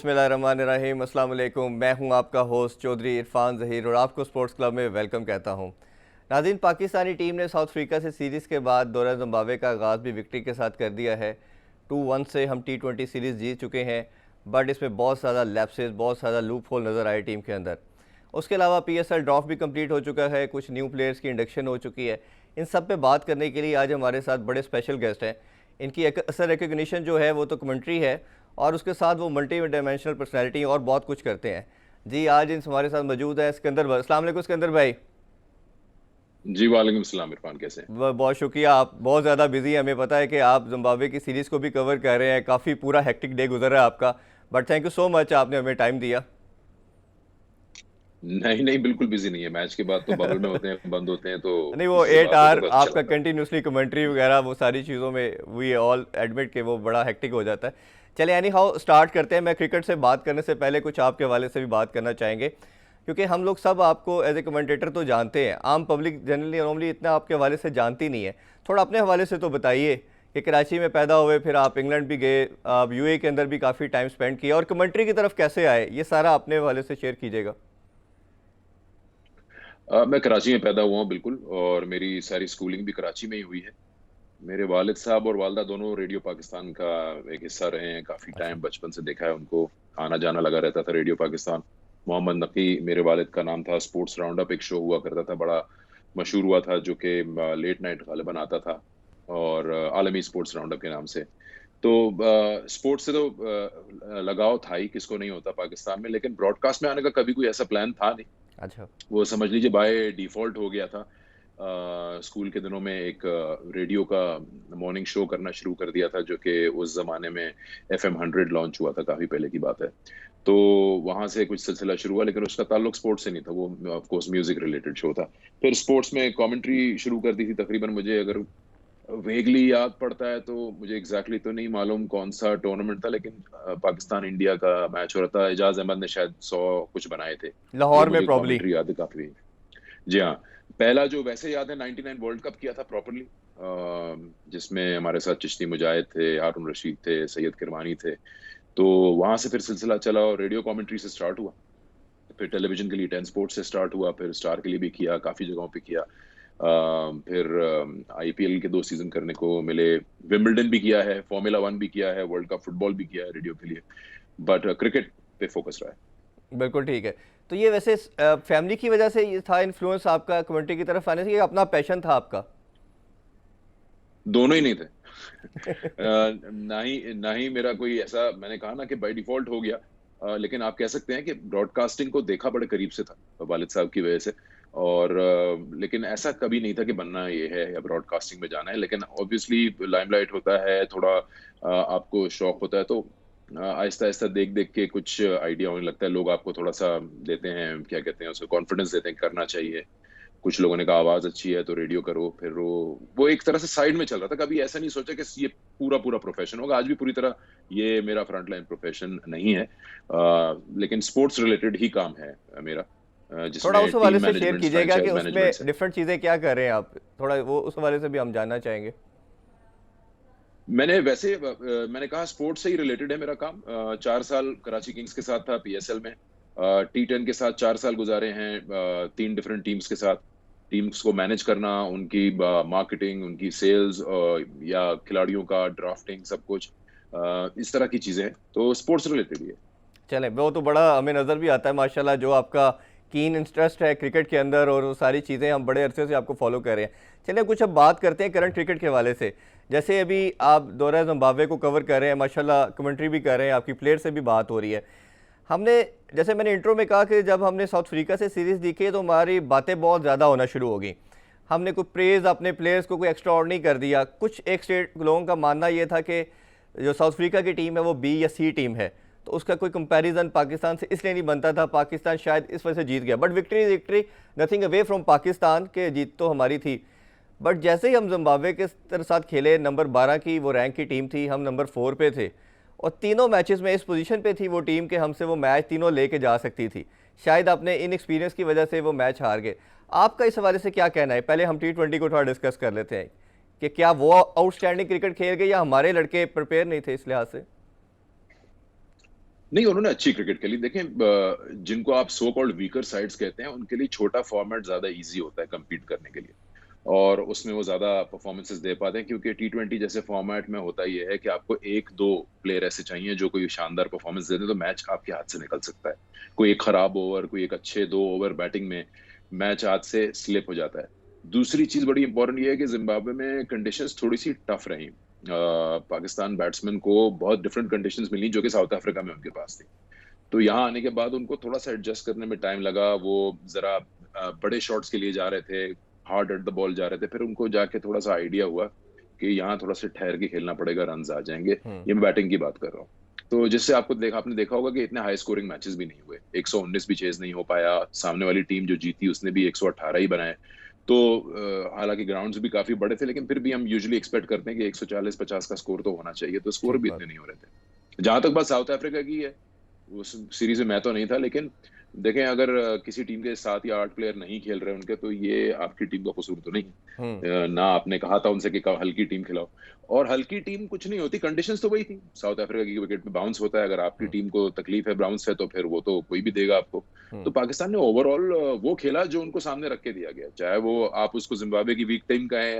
बिस्मिल्लाहिर्रहमानिर्रहीम, अस्सलाम वालेकुम। मैं हूं आपका होस्ट चौधरी इरफान ज़हीर और आपको स्पोर्ट्स क्लब में वेलकम कहता हूं। नाज़रीन, पाकिस्तानी टीम ने साउथ अफ्रीका से सीरीज़ के बाद दौरा ज़िम्बाब्वे का आगाज़ भी विक्ट्री के साथ कर दिया है। 2-1 से हम T20 सीरीज़ जीत चुके हैं, बट इसमें बहुत ज़्यादा लैप्सेस, बहुत ज़्यादा लूप होल नज़र आए टीम के अंदर। उसके अलावा PSL ड्राफ्ट भी कंप्लीट हो चुका है, कुछ न्यू प्लेयर्स की इंडक्शन हो चुकी है। इन सब पे बात करने के लिए आज हमारे साथ बड़े स्पेशल गेस्ट हैं। इनकी एक असर रिकग्निशन जो है वो तो कमेंट्री है, और उसके साथ वो मल्टी डायमेंशनल पर्सनैलिटी और बहुत कुछ करते हैं। जी, आज इन हमारे साथ मौजूद है सिकंदर भाई। अस्सलाम वालेकुम सिकंदर भाई। जी वालेकुम सलाम इरफान, कैसे हैं? बहुत शुक्रिया, आप बहुत ज़्यादा बिजी हैं, हमें पता है कि आप जिम्बाब्वे की सीरीज़ को भी कवर कर रहे हैं, काफ़ी पूरा हेक्टिक डे गुजर रहा है आपका, but thank you so much, आपने हमें टाइम दिया। नहीं नहीं, बिल्कुल बिजी नहीं है। मैच के बाद तो बबल में होते हैं, बंद होते हैं, तो नहीं, वो जब एट आते हैं आर तो पता आपका चलता है। कंटिन्यूसली कमेंट्री वगैरह वो सारी चीज़ों में वी ऑल एडमिट के वो बड़ा हेक्टिक हो जाता है। चलिए, एनी हाउ स्टार्ट करते हैं। मैं क्रिकेट से बात करने से पहले कुछ आपके हवाले से भी बात करना चाहेंगे, क्योंकि हम लोग सब आपको एज ए कमेंटेटर तो जानते हैं, आम पब्लिक जनरली नॉर्मली इतना आपके हवाले से जानती नहीं है। थोड़ा अपने हवाले से तो बताइए कि कराची में पैदा हुए, फिर आप इंग्लैंड भी गए, आप यूए के अंदर भी काफ़ी टाइम स्पेंड किया, और कमेंट्री की तरफ कैसे आए, ये सारा अपने हवाले से शेयर कीजिएगा। मैं कराची में पैदा हुआ हूँ, बिल्कुल। और मेरी सारी स्कूलिंग भी कराची में ही हुई है। मेरे वालिद साहब और वालदा दोनों रेडियो पाकिस्तान का एक हिस्सा रहे हैं। काफी अच्छा। टाइम बचपन से देखा है उनको, आना जाना लगा रहता था रेडियो पाकिस्तान। मोहम्मद नकी मेरे वालिद का नाम था। स्पोर्ट्स राउंड अप एक शो हुआ करता था, बड़ा मशहूर हुआ था, जो कि लेट नाइट गालिबन आता था, और आलमी स्पोर्ट्स राउंड अप के नाम से। तो स्पोर्ट्स से तो लगाव था ही, किसको नहीं होता पाकिस्तान में। लेकिन ब्रॉडकास्ट में आने का कभी कोई ऐसा प्लान था नहीं। अच्छा। वो समझ लीजिए बाय डिफॉल्ट हो गया था। स्कूल के दिनों में एक रेडियो का मॉर्निंग शो करना शुरू कर दिया था, जो कि उस जमाने में FM 100 लॉन्च हुआ था, काफी पहले की बात है। तो वहां से कुछ सिलसिला शुरू हुआ, लेकिन उसका ताल्लुक स्पोर्ट्स से नहीं था, वो of course music related show था। फिर स्पोर्ट्स में कमेंट्री शुरू कर दी थी। तकरीबन मुझे अगर वेगली याद पड़ता है तो मुझे एग्जैक्टली तो नहीं मालूम कौन सा टूर्नामेंट था, लेकिन पाकिस्तान इंडिया का मैच हो रहा था। एजाज अहमद ने शायद 100 कुछ बनाए थे। ये लाहौर में मुझे प्रॉब्ली। कमेंट्री याद है काफी। जी हाँ। पहला जो वैसे याद है, 99 वर्ल्ड कप किया था प्रॉपरली, जिसमें हमारे साथ चिश्ती मुजाहिद थे, हारून रशीद थे, सैयद किरमानी थे। तो वहां से फिर सिलसिला चला और रेडियो कमेंट्री से स्टार्ट हुआ। फिर टेलीविजन के लिए 10 स्पोर्ट्स से स्टार्ट हुआ, फिर स्टार के लिए भी किया, काफी जगहों पे किया। फिर IPL के 2 सीजन करने को मिले। विंबलडन भी किया है, Formula 1 भी किया है, वर्ल्ड कप फुटबॉल भी किया है रेडियो के लिए। बट क्रिकेट पे फोकस रहा है। बिल्कुल ठीक है। तो ये वैसे फैमिली की वजह से ये था इन्फ्लुएंस आपका कमेंट्री की तरफ आने से, ये अपना पैशन था आपका? दोनों ही नहीं थे। ना ही मेरा कोई ऐसा, मैंने कहा ना कि बाय डिफॉल्ट हो गया। लेकिन आप कह सकते हैं कि ब्रॉडकास्टिंग को देखा बड़े करीब से था वालिद साहब की वजह से। और लेकिन ऐसा कभी नहीं था कि बनना ये है या ब्रॉडकास्टिंग में जाना है। लेकिन ऑब्वियसली लाइमलाइट होता है, थोड़ा आपको शौक होता है, तो आहिस्ता आहिस्ता देख देख के कुछ आइडिया होने लगता है। लोग आपको थोड़ा सा देते हैं, क्या कहते हैं उसको, कॉन्फिडेंस देते हैं, करना चाहिए। कुछ लोगों ने कहा आवाज अच्छी है तो रेडियो करो। फिर वो एक तरह से साइड में चल रहा था। कभी ऐसा नहीं सोचा कि ये पूरा पूरा प्रोफेशन होगा। आज भी पूरी तरह ये मेरा फ्रंट लाइन प्रोफेशन नहीं है। लेकिन स्पोर्ट्स रिलेटेड ही काम है मेरा, थोड़ा जिसमें उस हवाले टीम से शेयर मैनेजमेंट, कीजिएगा कि फ्रेंचाइज उसमें मैनेजमेंट है। डिफरेंट चीज़ें क्या कर रहे हैं आप, थोड़ा वो उस हवाले से भी हम जानना चाहेंगे। मैंने वैसे मैंने कहा स्पोर्ट्स से ही रिलेटेड है मेरा काम। 4 साल कराची किंग्स के साथ था PSL में। T10 के साथ 4 साल गुजारे हैं, 3 डिफरेंट टीम्स के साथ। टीम्स को मैनेज करना, उनकी मार्केटिंग, उनकी सेल्स, या खिलाड़ियों का ड्राफ्टिंग, सब कुछ इस तरह की चीजें हैं। तो स्पोर्ट्स रिलेटेड ही है। चलें, वो तो बड़ा हमें नज़र भी आता है माशाल्लाह, जो आपका कीन इंटरेस्ट है क्रिकेट के अंदर, और वो सारी चीज़ें हम बड़े अरसे से आपको फॉलो कर रहे हैं। चलिए, कुछ अब बात करते हैं करंट क्रिकेट के हवाले से। जैसे अभी आप दौरा ज़िम्बाब्वे को कवर कर रहे हैं, माशाल्लाह कमेंट्री भी कर रहे हैं, आपकी प्लेयर से भी बात हो रही है। हमने, जैसे मैंने इंट्रो में कहा कि जब हमने साउथ अफ्रीका से सीरीज़ देखी तो हमारी बातें बहुत ज़्यादा होना शुरू हो गई। हमने कोई प्रेज़ अपने प्लेयर्स को कोई एक्स्ट्रा और नहीं कर दिया। कुछ एक स्टेट लोगों का मानना ये था कि जो साउथ अफ्रीका की टीम है वो B या C टीम है, तो उसका कोई कंपैरिजन पाकिस्तान से इसलिए नहीं बनता था, पाकिस्तान शायद इस वजह से जीत गया। But victory is victory, nothing away from Pakistan, के जीत तो हमारी थी। बट जैसे ही हम जिम्बाब्वे के साथ खेले, नंबर 12 की वो रैंक की टीम थी, हम नंबर 4 पे थे, और तीनों मैचेस में इस पोजीशन पे थी वो टीम के हमसे वो मैच तीनों लेके जा सकती थी। शायद अपने इन एक्सपीरियंस की वजह से वो मैच हार गए। आपका इस हवाले से क्या कहना है? पहले हम T20 को थोड़ा डिस्कस कर लेते हैं कि क्या वो आउटस्टैंडिंग क्रिकेट खेल गए या हमारे लड़के प्रिपेयर नहीं थे इस लिहाज से। नहीं, उन्होंने अच्छी क्रिकेट खेली। देखें, जिनको आप सो कॉल्ड वीकर साइड्स कहते हैं, उनके लिए छोटा फॉर्मेट ज्यादा इजी होता है कम्पीट करने के लिए, और उसमें वो ज्यादा परफॉर्मेंसेस दे पाते हैं, क्योंकि T20 जैसे फॉर्मेट में होता ये है कि आपको एक दो प्लेयर ऐसे चाहिए जो कोई शानदार परफॉर्मेंस दे दे, तो मैच आपके हाथ से निकल सकता है। कोई एक खराब ओवर, कोई एक अच्छे 2 ओवर बैटिंग में मैच हाथ से स्लिप हो जाता है। दूसरी चीज बड़ी इंपॉर्टेंट ये है कि जिम्बाब्वे में कंडीशंस थोड़ी सी टफ रही। पाकिस्तान बैट्समैन को बहुत डिफरेंट कंडीशंस मिली जो कि साउथ अफ्रीका में उनके पास थी। तो यहाँ आने के बाद उनको थोड़ा सा एडजस्ट करने में टाइम लगा। वो जरा बड़े शॉट्स के लिए जा रहे थे, हार्ड एट द बॉल जा रहे थे। फिर उनको जाके थोड़ा सा आइडिया हुआ कि यहाँ थोड़ा सा ठहर के खेलना पड़ेगा, रन आ जाएंगे। ये मैं बैटिंग की बात कर रहा हूँ। तो जिससे आपने देखा होगा कि इतने हाई स्कोरिंग मैचेस भी नहीं हुए, 119 भी चेज नहीं हो पाया। सामने वाली टीम जो जीती उसने भी 118 ही बनाए। तो हालांकि ग्राउंड्स भी काफी बड़े थे, लेकिन फिर भी हम यूजुअली एक्सपेक्ट करते हैं कि 140-50 का स्कोर तो होना चाहिए, तो स्कोर ठीक भी बात। इतने नहीं हो रहे थे। जहां तक बात साउथ अफ्रीका की है, उस सीरीज में मैं तो नहीं था, लेकिन देखें, अगर किसी टीम के 7 या 8 प्लेयर नहीं खेल रहे उनके, तो ये आपकी टीम का कसूर तो नहीं हम्म। है। ना आपने कहा था उनसे कि हल्की टीम खिलाओ, और हल्की टीम कुछ नहीं होती। कंडीशंस तो वही थी। साउथ अफ्रीका की विकेट पे बाउंस होता है, अगर आपकी हम्म। टीम को तकलीफ है बाउंस है, तो फिर वो तो कोई भी देगा आपको। तो हम्म। पाकिस्तान ने ओवरऑल वो खेला जो उनको सामने रख के दिया गया, चाहे वो आप उसको जिम्बाब्वे की वीक टीम कहें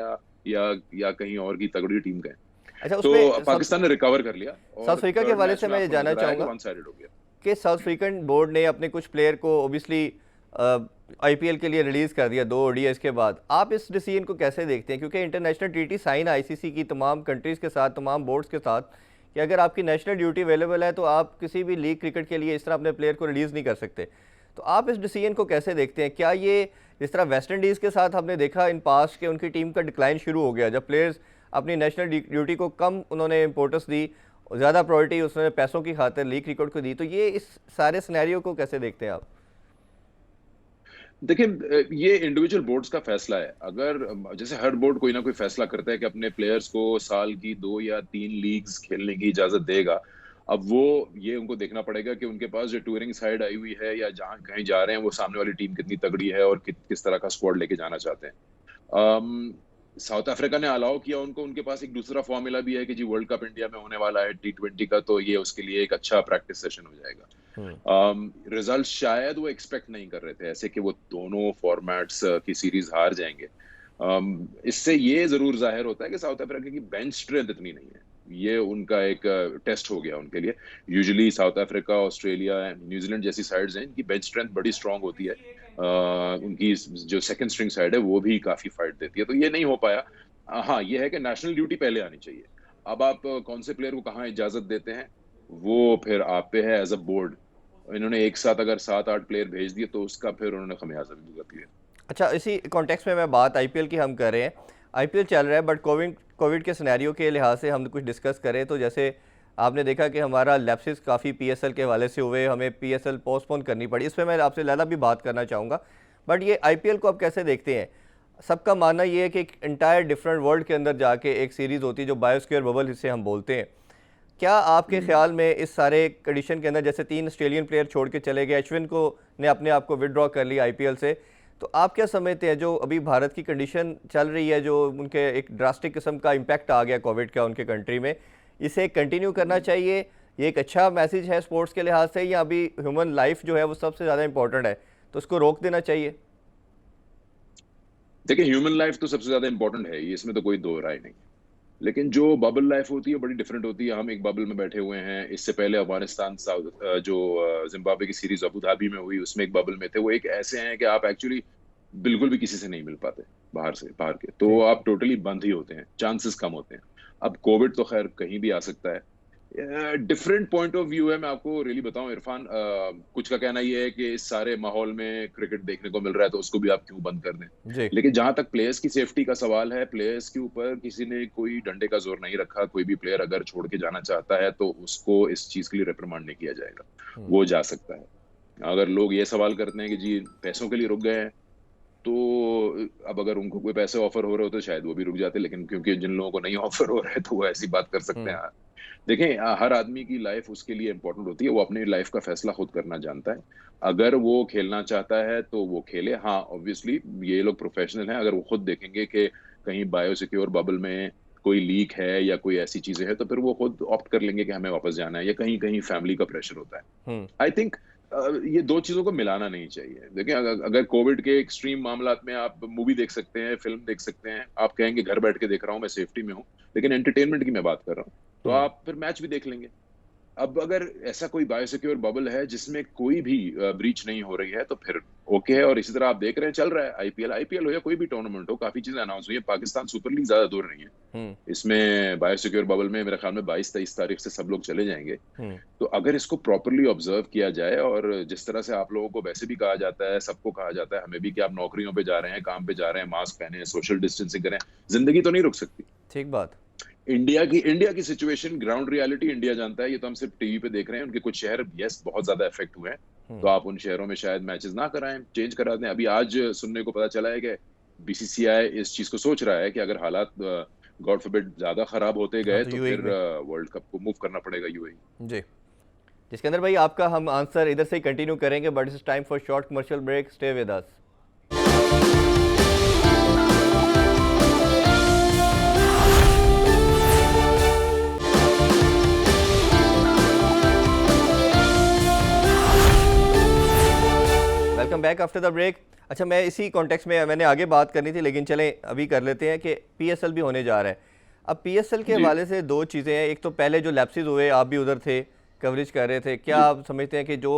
या कहीं और की तगड़ी टीम कहें। अच्छा, उसमें तो पाकिस्तान ने रिकवर कर लिया, साउथ और अफ्रीका के थर्ड हवाले मैच से में मैं ये आपको जानना नजर आया कि चाहूँगा वन साइडेड हो गया। कि साउथ अफ्रीकन बोर्ड ने अपने कुछ प्लेयर को ओबियसली आईपीएल के लिए रिलीज़ कर दिया 2 ODIs के बाद। आप इस डिसीजन को कैसे देखते हैं, क्योंकि इंटरनेशनल ट्रीटी साइन है आईसीसी की तमाम कंट्रीज़ के साथ, तमाम बोर्ड्स के साथ, कि अगर आपकी नेशनल ड्यूटी अवेलेबल है तो आप किसी भी लीग क्रिकेट के लिए इस तरह अपने प्लेयर को रिलीज़ नहीं कर सकते। तो आप इस डिसीजन को कैसे देखते हैं? क्या ये जिस तरह वेस्ट इंडीज़ के साथ हमने देखा इन पास्ट के उनकी टीम का डिक्लाइन शुरू हो गया, जब प्लेयर्स अपनी नेशनल ड्यूटी को कम उन्होंने इंपॉर्टेंस दी, ज़्यादा प्रायोरिटी उसने पैसों की खातिर लीग क्रिकेट को दी, तो ये इस सारे सिनेरियो को कैसे देखते हैं आप? देखिए, ये इंडिविजुअल बोर्ड्स का फैसला है। अगर जैसे हर बोर्ड कोई ना कोई फैसला करता है कि अपने प्लेयर्स को साल की 2 या 3 लीग्स खेलने की इजाजत देगा। अब वो ये उनको देखना पड़ेगा कि उनके पास जो टूरिंग साइड आई हुई है या जहां कहीं जा रहे हैं, वो सामने वाली टीम कितनी तगड़ी है और किस तरह का स्क्वाड लेके जाना चाहते हैं। साउथ अफ्रीका ने अलाउ किया उनको, उनके पास एक दूसरा फॉर्मूला भी है कि जी वर्ल्ड कप इंडिया में होने वाला है T20 का, तो ये उसके लिए एक अच्छा प्रैक्टिस सेशन हो हम्म। जाएगा। रिजल्ट शायद वो एक्सपेक्ट नहीं कर रहे थे ऐसे कि वो दोनों फॉर्मेट्स की सीरीज हार जाएंगे। इससे ये जरूर जाहिर होता है कि साउथ अफ्रीका की बेंच स्ट्रेंथ इतनी नहीं है। ये उनका एक टेस्ट हो गया उनके लिए। Usually south Africa, Australia, New Zealand जैसी साइड्स हैं, इनकी बेंच स्ट्रेंथ बड़ी स्ट्रांग होती है। उनकी जो सेकंड स्ट्रिंग साइड है वो भी काफी फाइट देती है, तो ये नहीं हो पाया। हाँ, ये है कि नेशनल ड्यूटी पहले आनी चाहिए। अब आप कौन से प्लेयर को कहाँ इजाजत देते हैं, वो फिर आप पे है एज अ बोर्ड। इन्होंने एक साथ अगर 7-8 प्लेयर भेज दिए, तो उसका फिर उन्होंने खमियाजा भी भुगत लिया। अच्छा, इसी कॉन्टेक्स्ट में मैं बात आईपीएल की हम कर रहे हैं। आईपीएल चल रहा है, बट कोविड कोविड के सिनेरियो के लिहाज से हम कुछ डिस्कस करें तो जैसे आपने देखा कि हमारा लैप्सेस काफ़ी पीएसएल के हवाले से हुए, हमें पीएसएल पोस्टपोन करनी पड़ी। इस पर मैं आपसे ज़्यादा भी बात करना चाहूँगा, बट ये आईपीएल को आप कैसे देखते हैं? सबका मानना ये है कि एक इंटायर डिफरेंट वर्ल्ड के अंदर जाके एक सीरीज़ होती है जो बायोस्फीयर बबल जिसे हम बोलते हैं। क्या आपके ख्याल में इस सारे कंडीशन के अंदर, जैसे 3 ऑस्ट्रेलियन प्लेयर छोड़ के चले गए, अश्विन को ने अपने आप को विदड्रॉ कर लिया आईपीएल से, तो आप क्या समझते हैं जो अभी भारत की कंडीशन चल रही है, जो उनके एक ड्रास्टिक किस्म का इम्पैक्ट आ गया कोविड का उनके कंट्री में, इसे कंटिन्यू करना चाहिए? ये एक अच्छा मैसेज है स्पोर्ट्स के लिहाज से, या अभी ह्यूमन लाइफ जो है वो सबसे ज़्यादा इंपॉर्टेंट है तो उसको रोक देना चाहिए? देखिए, ह्यूमन लाइफ तो सबसे ज्यादा इंपॉर्टेंट है, इसमें तो कोई दो राय नहीं है। लेकिन जो बबल लाइफ होती है बड़ी डिफरेंट होती है। हम एक बबल में बैठे हुए हैं। इससे पहले अफगानिस्तान जो जिम्बाब्वे की सीरीज अबू धाबी में हुई, उसमें एक बबल में थे। वो एक ऐसे हैं कि आप एक्चुअली बिल्कुल भी किसी से नहीं मिल पाते, बाहर के तो ठीक। आप टोटली बंद ही होते हैं, चांसेस कम होते हैं। अब कोविड तो खैर कहीं भी आ सकता है। डिफरेंट पॉइंट ऑफ व्यू है। मैं आपको रियली बताऊं इरफान, कुछ का कहना ये है कि इस सारे माहौल में क्रिकेट देखने को मिल रहा है, तो उसको भी आप क्यों बंद कर दें। जी। लेकिन जहां तक प्लेयर्स की सेफ्टी का सवाल है, प्लेयर्स के ऊपर किसी ने कोई डंडे का जोर नहीं रखा। कोई भी प्लेयर अगर छोड़ के जाना चाहता है, तो उसको इस चीज के लिए रिप्रिमांड नहीं किया जाएगा, हम्म। वो जा सकता है। अगर लोग ये सवाल करते हैं कि जी पैसों के लिए रुक गए हैं, तो अब अगर उनको कोई पैसे ऑफर हो रहे होते शायद वो भी रुक जाते, लेकिन क्योंकि जिन लोगों को नहीं ऑफर हो रहा है, तो वो ऐसी बात कर सकते हम्म। हैं। देखें, हर आदमी की लाइफ उसके लिए इंपॉर्टेंट होती है। वो अपनी लाइफ का फैसला खुद करना जानता है। अगर वो खेलना चाहता है तो वो खेले। हाँ, ऑब्वियसली ये लोग प्रोफेशनल हैं। अगर वो खुद देखेंगे कि कहीं बायो सिक्योर बबल में कोई लीक है या कोई ऐसी चीजें हैं, तो फिर वो खुद ऑप्ट कर लेंगे कि हमें वापस जाना है, या कहीं कहीं फैमिली का प्रेशर होता है। हम्म। आई थिंक ये दो चीजों को मिलाना नहीं चाहिए। देखिए, अगर कोविड के एक्सट्रीम मामलात में आप मूवी देख सकते हैं, फिल्म देख सकते हैं, आप कहेंगे घर बैठ के देख रहा हूँ, मैं सेफ्टी में हूँ, लेकिन एंटरटेनमेंट की मैं बात कर रहा हूँ, तो हम्म। आप फिर मैच भी देख लेंगे। अब अगर ऐसा कोई बायोसिक्योर बबल है जिसमें कोई भी ब्रीच नहीं हो रही है, तो फिर ओके है। और इसी तरह आप देख रहे हैं, चल रहा है आईपीएल हो या कोई भी टूर्नामेंट हो, काफी चीजें अनाउंस हुई है। पाकिस्तान सुपर लीग ज्यादा दूर नहीं है, हम्म। इसमें बायोसिक्योर बबल में मेरे ख्याल में 22-23 तारीख से सब लोग चले जाएंगे। हम्म। तो अगर इसको प्रॉपरली ऑब्जर्व किया जाए, और जिस तरह से आप लोगों को वैसे भी कहा जाता है, सबको कहा जाता है, हमें भी, कि आप नौकरियों पे जा रहे हैं, काम पे जा रहे हैं, मास्क पहने, सोशल डिस्टेंसिंग करें, जिंदगी तो नहीं रुक सकती। ठीक बात। इंडिया की सिचुएशन, ग्राउंड रियलिटी इंडिया जानता है, ये तो हम सिर्फ टीवी पे देख रहे हैं। उनके कुछ शहर यस बहुत ज्यादा इफेक्ट हुए हैं, तो हम्म। आप उन शहरों में शायद मैचेस ना कराएं, चेंज करा दें। अभी आज सुनने को पता चला है कि बीसीसीआई इस चीज को सोच रहा है कि अगर हालात गॉड फॉरबिड ज्यादा खराब होते हाँ, गए, तो तो यूएई फिर में। वर्ल्ड कप को मूव करना पड़ेगा यूएई। जी। जिसके अंदर भाई आपका हम आंसर इधर से ही कंटिन्यू करेंगे, but it's time for short commercial break. Stay with us. Welcome back after the break. अच्छा, मैं इसी कॉन्टेक्स्ट में मैंने आगे बात करनी थी, लेकिन चलें अभी कर लेते हैं कि पीएसएल भी होने जा रहा है। अब पीएसएल के जी हवाले से दो चीज़ें हैं। एक तो पहले जो लैप्सेस हुए, आप भी उधर थे, कवरेज कर रहे थे, क्या जी आप समझते हैं कि जो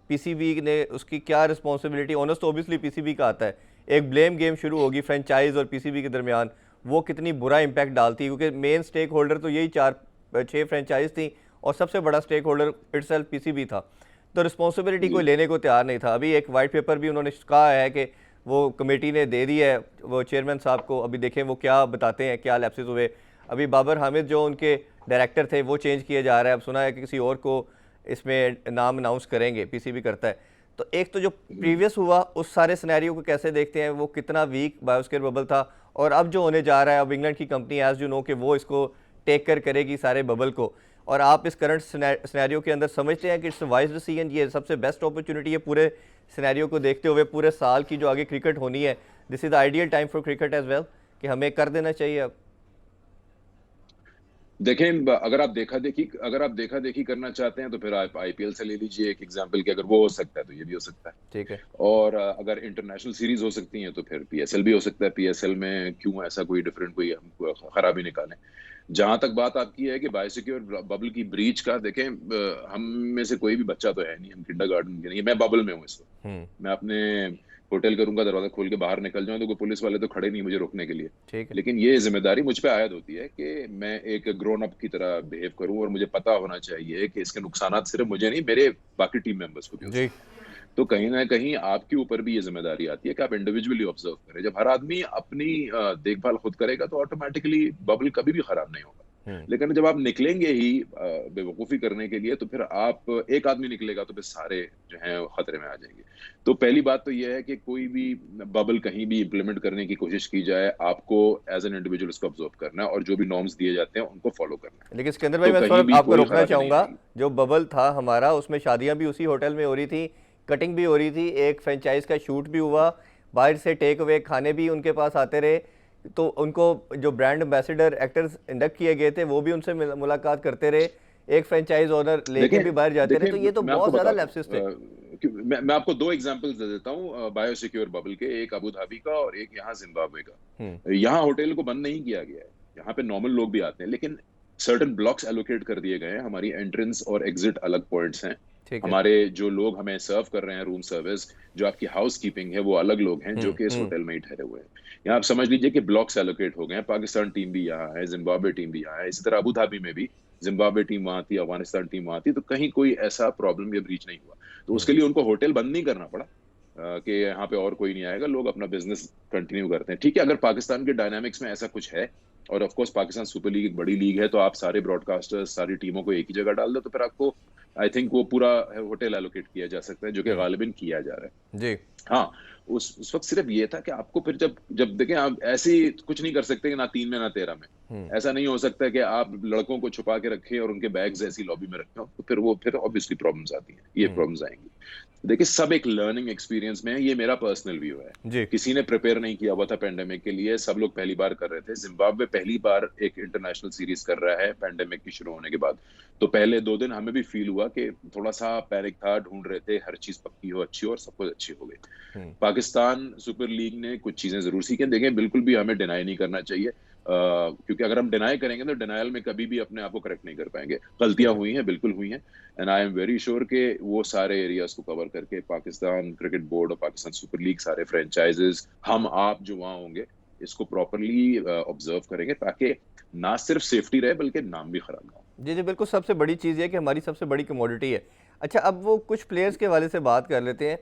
पीसीबी ने, उसकी क्या रिस्पॉन्सिबिलिटी, ऑनर्स तो ऑब्वियसली पीसीबी का आता है, एक ब्लेम गेम शुरू होगी फ्रेंचाइज और पीसीबी के दरमियान, वो कितनी बुरा इम्पैक्ट डालती है, क्योंकि मेन स्टेक होल्डर तो यही 4-6 फ्रेंचाइज थी और सबसे बड़ा स्टेक होल्डर इटसेल्फ पीसीबी था। तो रिस्पॉन्सिबिलिटी कोई जी लेने को तैयार नहीं था। अभी एक वाइट पेपर भी उन्होंने कहा है कि वो कमेटी ने दे दी है वो चेयरमैन साहब को, अभी देखें वो क्या बताते हैं, क्या लैप्सेस हुए। अभी बाबर हामिद जो उनके डायरेक्टर थे वो चेंज किए जा रहा है, अब सुना है कि किसी और को इसमें नाम अनाउंस करेंगे, पीसीबी करता है। तो एक तो जो प्रीवियस हुआ उस सारे सिनेरियो को कैसे देखते हैं, वो कितना वीक बायोस्फीयर बबल था, और अब जो होने जा रहा है, अब इंग्लैंड की कंपनी एज यू नो कि वो इसको टेक कर करेगी सारे बबल को, और आप इस करंट सिनेरियो के अंदर समझते हैं कि इट्स वाइज डिसीजन, ये सबसे बेस्ट अपॉर्चुनिटी है पूरे सिनेरियो को देखते हुए, पूरे साल की जो आगे क्रिकेट होनी है, this is the ideal time for cricket as well, कि हमें कर देना चाहिए अब। देखें, अगर आप देखा देखी करना चाहते हैं, तो फिर आप आईपीएल से ले लीजिए एक एग्जांपल, कि अगर वो हो सकता है तो ये भी हो सकता है। ठीक है। और अगर इंटरनेशनल सीरीज हो सकती हैं, तो फिर पीएसएल भी हो सकता है। पीएसएल में क्यों ऐसा कोई डिफरेंट, कोई हम खराबी निकालें। जहां तक बात आपकी है कि बायोसिक्योर बबल की ब्रीच का, देखें, हम में से कोई भी बच्चा तो है नहीं, हम किंडरगार्टन के नहीं, मैं बबल में हूँ इस वक्त। मैं अपने होटल का रूम का दरवाजा खोल के बाहर निकल जाऊं, तो कोई पुलिस वाले तो खड़े नहीं मुझे रोकने के लिए। ठीक है। लेकिन ये जिम्मेदारी मुझ पे आयद होती है कि मैं एक ग्रोन अप की तरह बिहेव करूं, और मुझे पता होना चाहिए कि इसके नुकसान सिर्फ मुझे नहीं, मेरे बाकी टीम मेंबर्स को भी हो जी। सकते हैं। तो कहीं ना कहीं आपके ऊपर भी ये जिम्मेदारी आती है कि आप इंडिविजुअली ऑब्जर्व करें। जब हर आदमी अपनी देखभाल खुद करेगा, तो ऑटोमेटिकली बबल कभी भी खराब नहीं होगा। लेकिन जब आप निकलेंगे ही बेवकूफी करने के लिए, तो फिर आप, एक आदमी निकलेगा तो फिर सारे जो हैं खतरे में आ जाएंगे। तो पहली बात तो यह है कि कोई भी बबल कहीं भी इंप्लीमेंट करने की कोशिश की जाए, आपको एज एन इंडिविजुअल उसको ऑब्जर्व करना है, और जो भी नॉर्म्स दिए जाते हैं उनको फॉलो करना है। लेकिन सिकंदर भाई, तो मैं कहीं थोड़ा भी आपको कोई रोकना खराबी नहीं चाहूँगा, आएगी। जो बबल था हमारा, उसमें शादियाँ भी उसी होटल में हो रही थी, कटिंग भी हो रही थी, एक फ्रेंचाइज का शूट भी हुआ, बाहर से टेक अवे खाने भी उनके पास आते रहे, तो उनको जो ब्रांड एम्बेसडर एक्टर्स इंडक्ट किए गए थे वो भी उनसे मुलाकात करते रहे, एक फ्रेंचाइज ओनर लेके भी बाहर जाते रहे, तो ये तो मैं आपको बहुत ज़्यादा बताता लैप्सेस थे। मैं आपको दो एग्जांपल्स दे देता हूँ बायोसिक्योर बबल के, एक अबू धाबी का और एक यहाँ जिम्बाब्वे का। यहाँ होटल को बंद नहीं किया गया है, यहाँ पे नॉर्मल लोग भी आते हैं, लेकिन सर्टेन ब्लॉक्स एलोकेट कर दिए गए हैं। हमारी एंट्रेंस और एग्जिट अलग पॉइंट्स हैं। हमारे जो लोग हमें सर्व कर रहे हैं, रूम सर्विस, जो आपकी हाउस कीपिंग है, वो अलग लोग हैं जो कि इस होटल में ही ठहरे हुए हैं। यहाँ आप समझ लीजिए कि ब्लॉक्स एलोकेट हो गए हैं। पाकिस्तान टीम भी यहाँ है, जिम्बाब्वे टीम भी यहाँ है, इसी तरह अबू धाबी में भी जिम्बाब्वे टीम वहां थी, अफगानिस्तान टीम वहां थी। तो कहीं कोई ऐसा प्रॉब्लम या ब्रीच नहीं हुआ, तो उसके लिए उनको होटल बंद नहीं करना पड़ा कि यहाँ पे और कोई नहीं आएगा, लोग अपना बिजनेस कंटिन्यू करते हैं। ठीक है, अगर पाकिस्तान के डायनामिक्स में ऐसा कुछ है, और of course Pakistan Super league एक बड़ी लीग है, तो आप सारे ब्रॉडकास्टर्स, सारी टीमों को एक ही जगह डाल दो, तो फिर आपको आई थिंक वो पूरा होटल एलोकेट किया जा सकता है, जो कि गालिबन किया जा रहा है जी। हाँ, उस वक्त सिर्फ ये था कि आपको फिर जब देखें, आप ऐसे ही कुछ नहीं कर सकते कि ना 3 में ना 13 में। ऐसा नहीं हो सकता कि आप लड़कों को छुपा के रखें और उनके बैग्स ऐसी लॉबी में रखें, तो फिर ऑब्वियसली प्रॉब्लम्स आती हैं, ये प्रॉब्लम्स आएंगी। देखिए सब एक लर्निंग एक्सपीरियंस में है, ये मेरा पर्सनल व्यू है। जी। किसी ने प्रिपेयर नहीं किया हुआ था पेंडेमिक के लिए, सब लोग पहली बार कर रहे थे। जिम्बाब्वे पहली बार एक इंटरनेशनल सीरीज कर रहा है पेंडेमिक की शुरू होने के बाद। तो पहले 2 दिन हमें भी फील हुआ कि थोड़ा सा पैनिक था, ढूंढ रहे थे हर चीज पक्की हो, अच्छी हो, और सब कुछ अच्छी हो गई। हम्म। पाकिस्तान सुपर लीग ने कुछ चीजें जरूर सीखी। देखें, बिल्कुल भी हमें डिनाई नहीं करना चाहिए, क्योंकि अगर हम डिनाई करेंगे तो डिनायल में कभी भी अपने आप को करेक्ट नहीं कर पाएंगे। ठीक गलतियां है। हुई हैं, बिल्कुल हुई हैं, and I am very sure कि वो सारे एरियाज को कवर करके पाकिस्तान क्रिकेट बोर्ड और पाकिस्तान सुपर लीग, सारे फ्रेंचाइजेस, हम आप जो वहां होंगे, इसको प्रॉपरली ऑब्जर्व करेंगे, ताकि ना सिर्फ सेफ्टी रहे बल्कि नाम भी खराब ना हो। जी जी बिल्कुल, सबसे बड़ी चीज़ ये कि हमारी सबसे बड़ी कमोडिटी है। अच्छा, अब वो कुछ प्लेयर्स के हवाले से बात कर लेते हैं।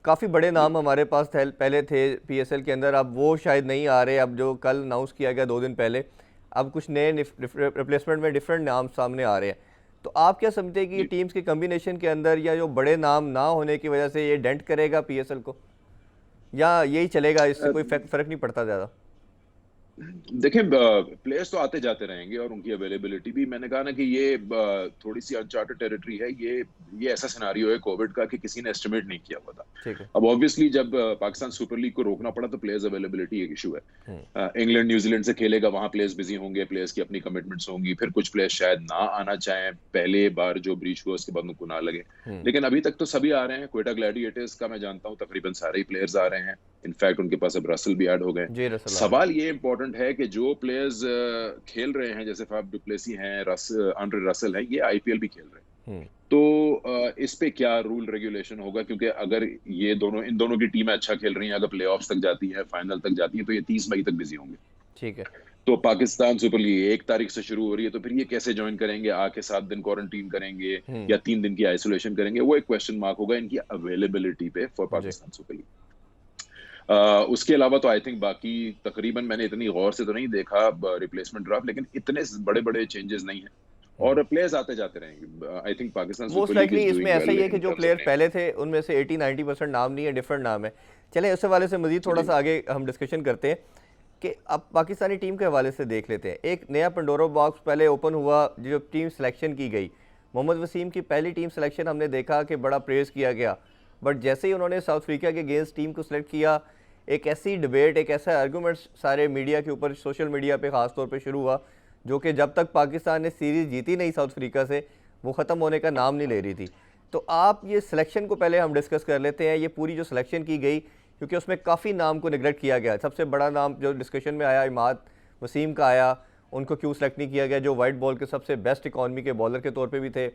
काफ़ी बड़े जी। नाम हमारे पास थे, पहले थे पीएसएल के अंदर, अब वो शायद नहीं आ रहे। अब जो कल अनाउंस किया गया 2 दिन पहले, अब कुछ नए रिप्लेसमेंट में डिफरेंट नाम सामने आ रहे हैं। तो आप क्या समझते हैं कि ये जी। टीम्स के कम्बिनेशन के अंदर या जो बड़े नाम ना होने की वजह से ये डेंट करेगा पीएसएल को, या यही चलेगा, इससे कोई फर्क नहीं पड़ता ज़्यादा? देखें, प्लेयर्स तो आते जाते रहेंगे और उनकी अवेलेबिलिटी भी, मैंने कहा ना कि ये थोड़ी सी अनचार्टेड टेरिटरी है। ये ऐसा सिनारियो है कोविड का कि किसी ने एस्टिमेट नहीं किया हुआ था। ठीक है। अब ऑब्वियसली जब पाकिस्तान सुपर लीग को रोकना पड़ा तो प्लेयर्स अवेलेबिलिटी एक इशू है। हम्म। इंग्लैंड न्यूजीलैंड से खेलेगा, वहां प्लेयर्स बिजी होंगे, प्लेयर्स की अपनी कमिटमेंट्स होंगी, फिर कुछ प्लेयर्स शायद ना आना चाहें, पहले बार जो ब्रीच हुआ उसके बाद उनको ना लगे। हम्म। लेकिन अभी तक तो सभी आ रहे हैं। क्वेटा ग्लैडिएटर्स का मैं जानता हूं तकरीबन सारे ही प्लेयर्स आ रहे हैं। इनफैक्ट उनके पास अब रसल भी ऐड हो गए। जी रसल आ रहे सवाल ये इंपॉर्टेंट है कि जो प्लेयर्स खेल रहे हैं, जैसे फाफ डुप्लेसी हैं, आंड्रे रसल है, ये आईपीएल भी खेल रहे हैं। हैं। तो इस पे क्या रूल रेगुलेशन होगा, क्योंकि अगर इन दोनों की टीमें अच्छा खेल रही हैं, अगर प्लेऑफ्स तक जाती है, फाइनल तक जाती है, तो ये 30 मई तक बिजी होंगे। ठीक है। तो पाकिस्तान सुपर लीग 1 तारीख से शुरू हो रही है, तो फिर ये कैसे ज्वाइन करेंगे? आके 7 दिन क्वारंटीन करेंगे हम्म। या 3 दिन की आइसोलेशन करेंगे? वो एक क्वेश्चन मार्क होगा इनकी अवेलेबिलिटी पे फॉर जी। Pakistan Super League. उसके अलावा तो आई थिंक बाकी तकरीबन मैंने इतनी गौर से तो नहीं देखा रिप्लेसमेंट ड्राफ्ट, लेकिन इतने बड़े बड़े चेंजेस नहीं है हम्म। और प्लेयर्स आते जाते रहेंगे। I think Pakistan most super league likely is इसमें डूइंग ऐसा ही वेल है कि इन जो टर्म्स ऑफ प्लेयर नेम्स। पहले थे उनमें से 80-90% नाम नहीं है, डिफरेंट नाम है। चले उस हवाले से मजीद थोड़ा जी। सा आगे हम डिस्कशन करते हैं कि अब पाकिस्तानी टीम के हवाले से देख लेते हैं। एक नया पंडोरा बॉक्स पहले ओपन हुआ, जो टीम सिलेक्शन की गई। मोहम्मद वसीम की पहली टीम सिलेक्शन हमने देखा कि बड़ा प्रेज़ किया गया, बट जैसे ही उन्होंने साउथ अफ्रीका के अगेंस्ट टीम को सिलेक्ट किया, एक ऐसी डिबेट, एक ऐसा आर्गूमेंट सारे मीडिया के ऊपर, सोशल मीडिया पे ख़ास तौर पे शुरू हुआ, जो कि जब तक पाकिस्तान ने सीरीज़ जीती नहीं साउथ अफ्रीका से, वो ख़त्म होने का नाम नहीं ले रही थी। तो आप ये सिलेक्शन को पहले हम डिस्कस कर लेते हैं, ये पूरी जो सिलेक्शन की गई, क्योंकि उसमें काफ़ी नाम को निगलेक्ट किया गया। सबसे बड़ा नाम जो डिस्कशन में आया इमाद वसीम का आया, उनको क्यों सेलेक्ट नहीं किया गया, जो वाइट बॉल के सबसे बेस्ट इकॉनमी के बॉलर के तौर पे भी थे।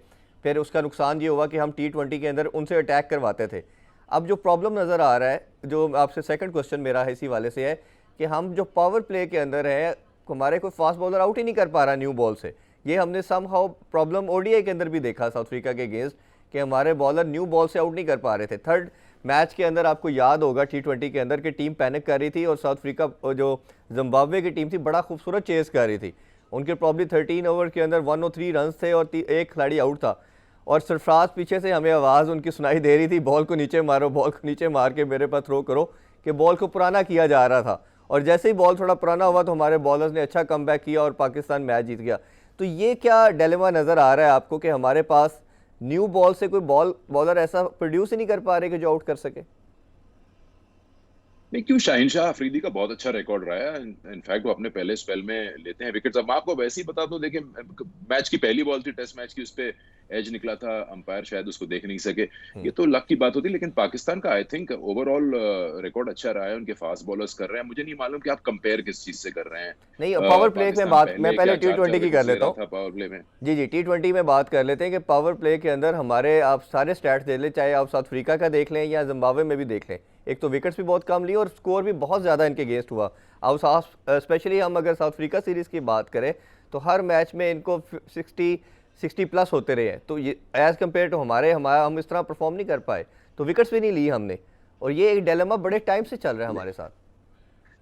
फिर उसका नुकसान ये हुआ कि हम T20 के अंदर उनसे अटैक करवाते थे। अब जो प्रॉब्लम नज़र आ रहा है, जो आपसे सेकंड क्वेश्चन मेरा है इसी वाले से है कि हम जो पावर प्ले के अंदर है, हमारे कोई फास्ट बॉलर आउट ही नहीं कर पा रहा न्यू बॉल से। ये हमने सम हाउ प्रॉब्लम ओडीआई के अंदर भी देखा साउथ अफ्रीका के अगेंस्ट, कि हमारे बॉलर न्यू बॉल से आउट नहीं कर पा रहे थे। थर्ड मैच के अंदर आपको याद होगा T20 के अंदर कि टीम पैनिक कर रही थी और साउथ अफ्रीका जो जिम्बाब्वे की टीम थी बड़ा खूबसूरत चेस कर रही थी। उनके प्रॉब्ली 13 ओवर के अंदर 103 रन थे और एक खिलाड़ी आउट था, और सरफराज पीछे से हमें आवाज़ उनकी सुनाई दे रही थी, बॉल को नीचे मारो, बॉल को नीचे मार के मेरे पास थ्रो करो, कि बॉल को पुराना किया जा रहा था। और जैसे ही बॉल थोड़ा पुराना हुआ तो हमारे बॉलर्स ने अच्छा कमबैक किया और पाकिस्तान मैच जीत गया। तो ये क्या डिलेमा नज़र आ रहा है आपको कि हमारे पास न्यू बॉल से कोई बॉलर ऐसा प्रोड्यूस ही नहीं कर पा रहे कि जो आउट कर सके? नहीं, क्यों, शाहीन शाह अफरीदी का बहुत अच्छा रिकॉर्ड रहा है। इनफैक्ट वो अपने पहले स्पेल में लेते हैं विकेट्स। अब मैं आपको वैसे ही बता दूं, देखिए मैच की पहली बॉल थी टेस्ट मैच की, उस पे एज निकला था, अंपायर शायद उसको देख नहीं सके। ये तो लक की बात होती, लेकिन पाकिस्तान का आई थिंक ओवरऑल रिकॉर्ड अच्छा रहा है। उनके फास्ट बॉलर्स कर रहे हैं। मुझे नहीं मालूम कि आप कंपेयर किस चीज से कर रहे हैं। नहीं, पावर प्ले में बात मैं पहले क्या 4-4 T20 की कर विकेट्स ले लेता रहा हूँ। था पावर प्ले में। जी जी, T20 में बात कर लेते हैं कि पावर प्ले के अंदर हमारे आप सारे स्टैट्स देख लें, चाहे आप साउथ अफ्रीका का देख लें या जिम्बाब्वे में भी देख लें। एक तो विकेट्स भी बहुत कम लिए और स्कोर भी बहुत ज़्यादा इनके अगेंस्ट हुआ। अब स्पेशली हम अगर साउथ अफ्रीका सीरीज़ की बात करें तो हर मैच में इनको 60 प्लस होते रहे हैं। तो ये एज़ कम्पेयर टू हम इस तरह परफॉर्म नहीं कर पाए, तो विकेट्स भी नहीं ली हमने, और ये एक डिलेमा बड़े टाइम से चल रहा है हमारे साथ।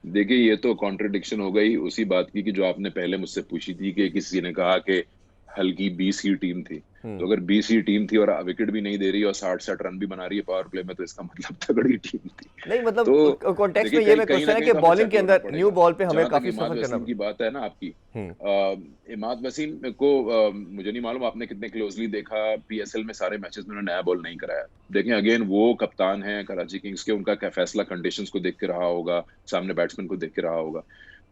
देखिए, ये तो कॉन्ट्रडिक्शन हो गई उसी बात की कि जो आपने पहले मुझसे पूछी थी कि किसी ने कहा कि हल्की 20 की टीम थी। तो अगर 20 ही टीम थी और विकेट भी नहीं दे रही और 60-60 रन भी बना रही है पावर प्ले में, तो इसका मतलब तगड़ी टीम थी। नहीं तो मतलब कॉन्टेक्स्ट देखिए में ये कहीं मैं कहीं क्वेश्चन ना है कहीं कि तो हमें बॉलिंग के चेक होना अंदर न्यू पड़ेगा। बॉल पे हमें जहां तक काफी इमाद सफर करना वसीम की बात है ना आपकी, हम्म। इमाद वसीम को मुझे नहीं मालूम आपने कितने क्लोजली देखा, पीएसएल में सारे मैचेस में उन्होंने नया बॉल नहीं कराया। देखें अगेन वो कप्तान है कराची किंग्स के, उनका क्या फैसला कंडीशंस को देख के रहा होगा, सामने बैट्समैन को देख के रहा होगा।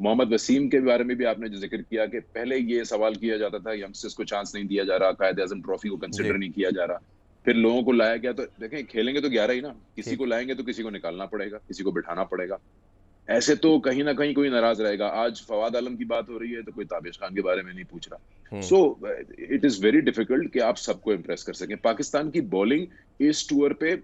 मोहम्मद वसीम के बारे में भी आपने जो जिक्र किया कि पहले ये सवाल किया जाता था यंगस्टर्स को चांस नहीं दिया जा रहा, कायद आजम ट्रॉफी को जी। कंसिडर नहीं किया जा रहा, फिर लोगों को लाया गया। तो देखें खेलेंगे तो 11 ही ना, किसी ठीक। को लाएंगे तो किसी को निकालना पड़ेगा, किसी को बिठाना पड़ेगा। ऐसे तो कहीं ना कहीं कोई नाराज रहेगा। आज फवाद आलम की बात हो रही है तो कोई ताबिश खान के बारे में नहीं पूछ रहा। Hmm. So it is very difficult कि आप सबको इम्प्रेस कर सकें। पाकिस्तान की बॉलिंग इस टूर पे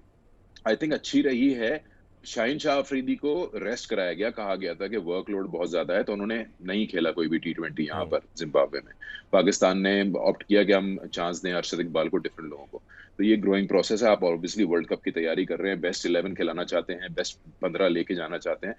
आई थिंक अच्छी रही है। शाहीन शाह अफरीदी को रेस्ट कराया गया, कहा गया था कि वर्कलोड बहुत ज्यादा है, तो उन्होंने नहीं खेला कोई भी टी20 यहाँ हम्म। पर जिम्बाब्वे में। पाकिस्तान ने ऑप्ट किया कि हम चांस दें अरशद इकबाल को, डिफरेंट लोगों को। तो ये ग्रोइंग प्रोसेस है। आप ऑब्वियसली वर्ल्ड कप की तैयारी कर रहे हैं, बेस्ट 11 खिलाना चाहते हैं, बेस्ट 15 लेके जाना चाहते हैं।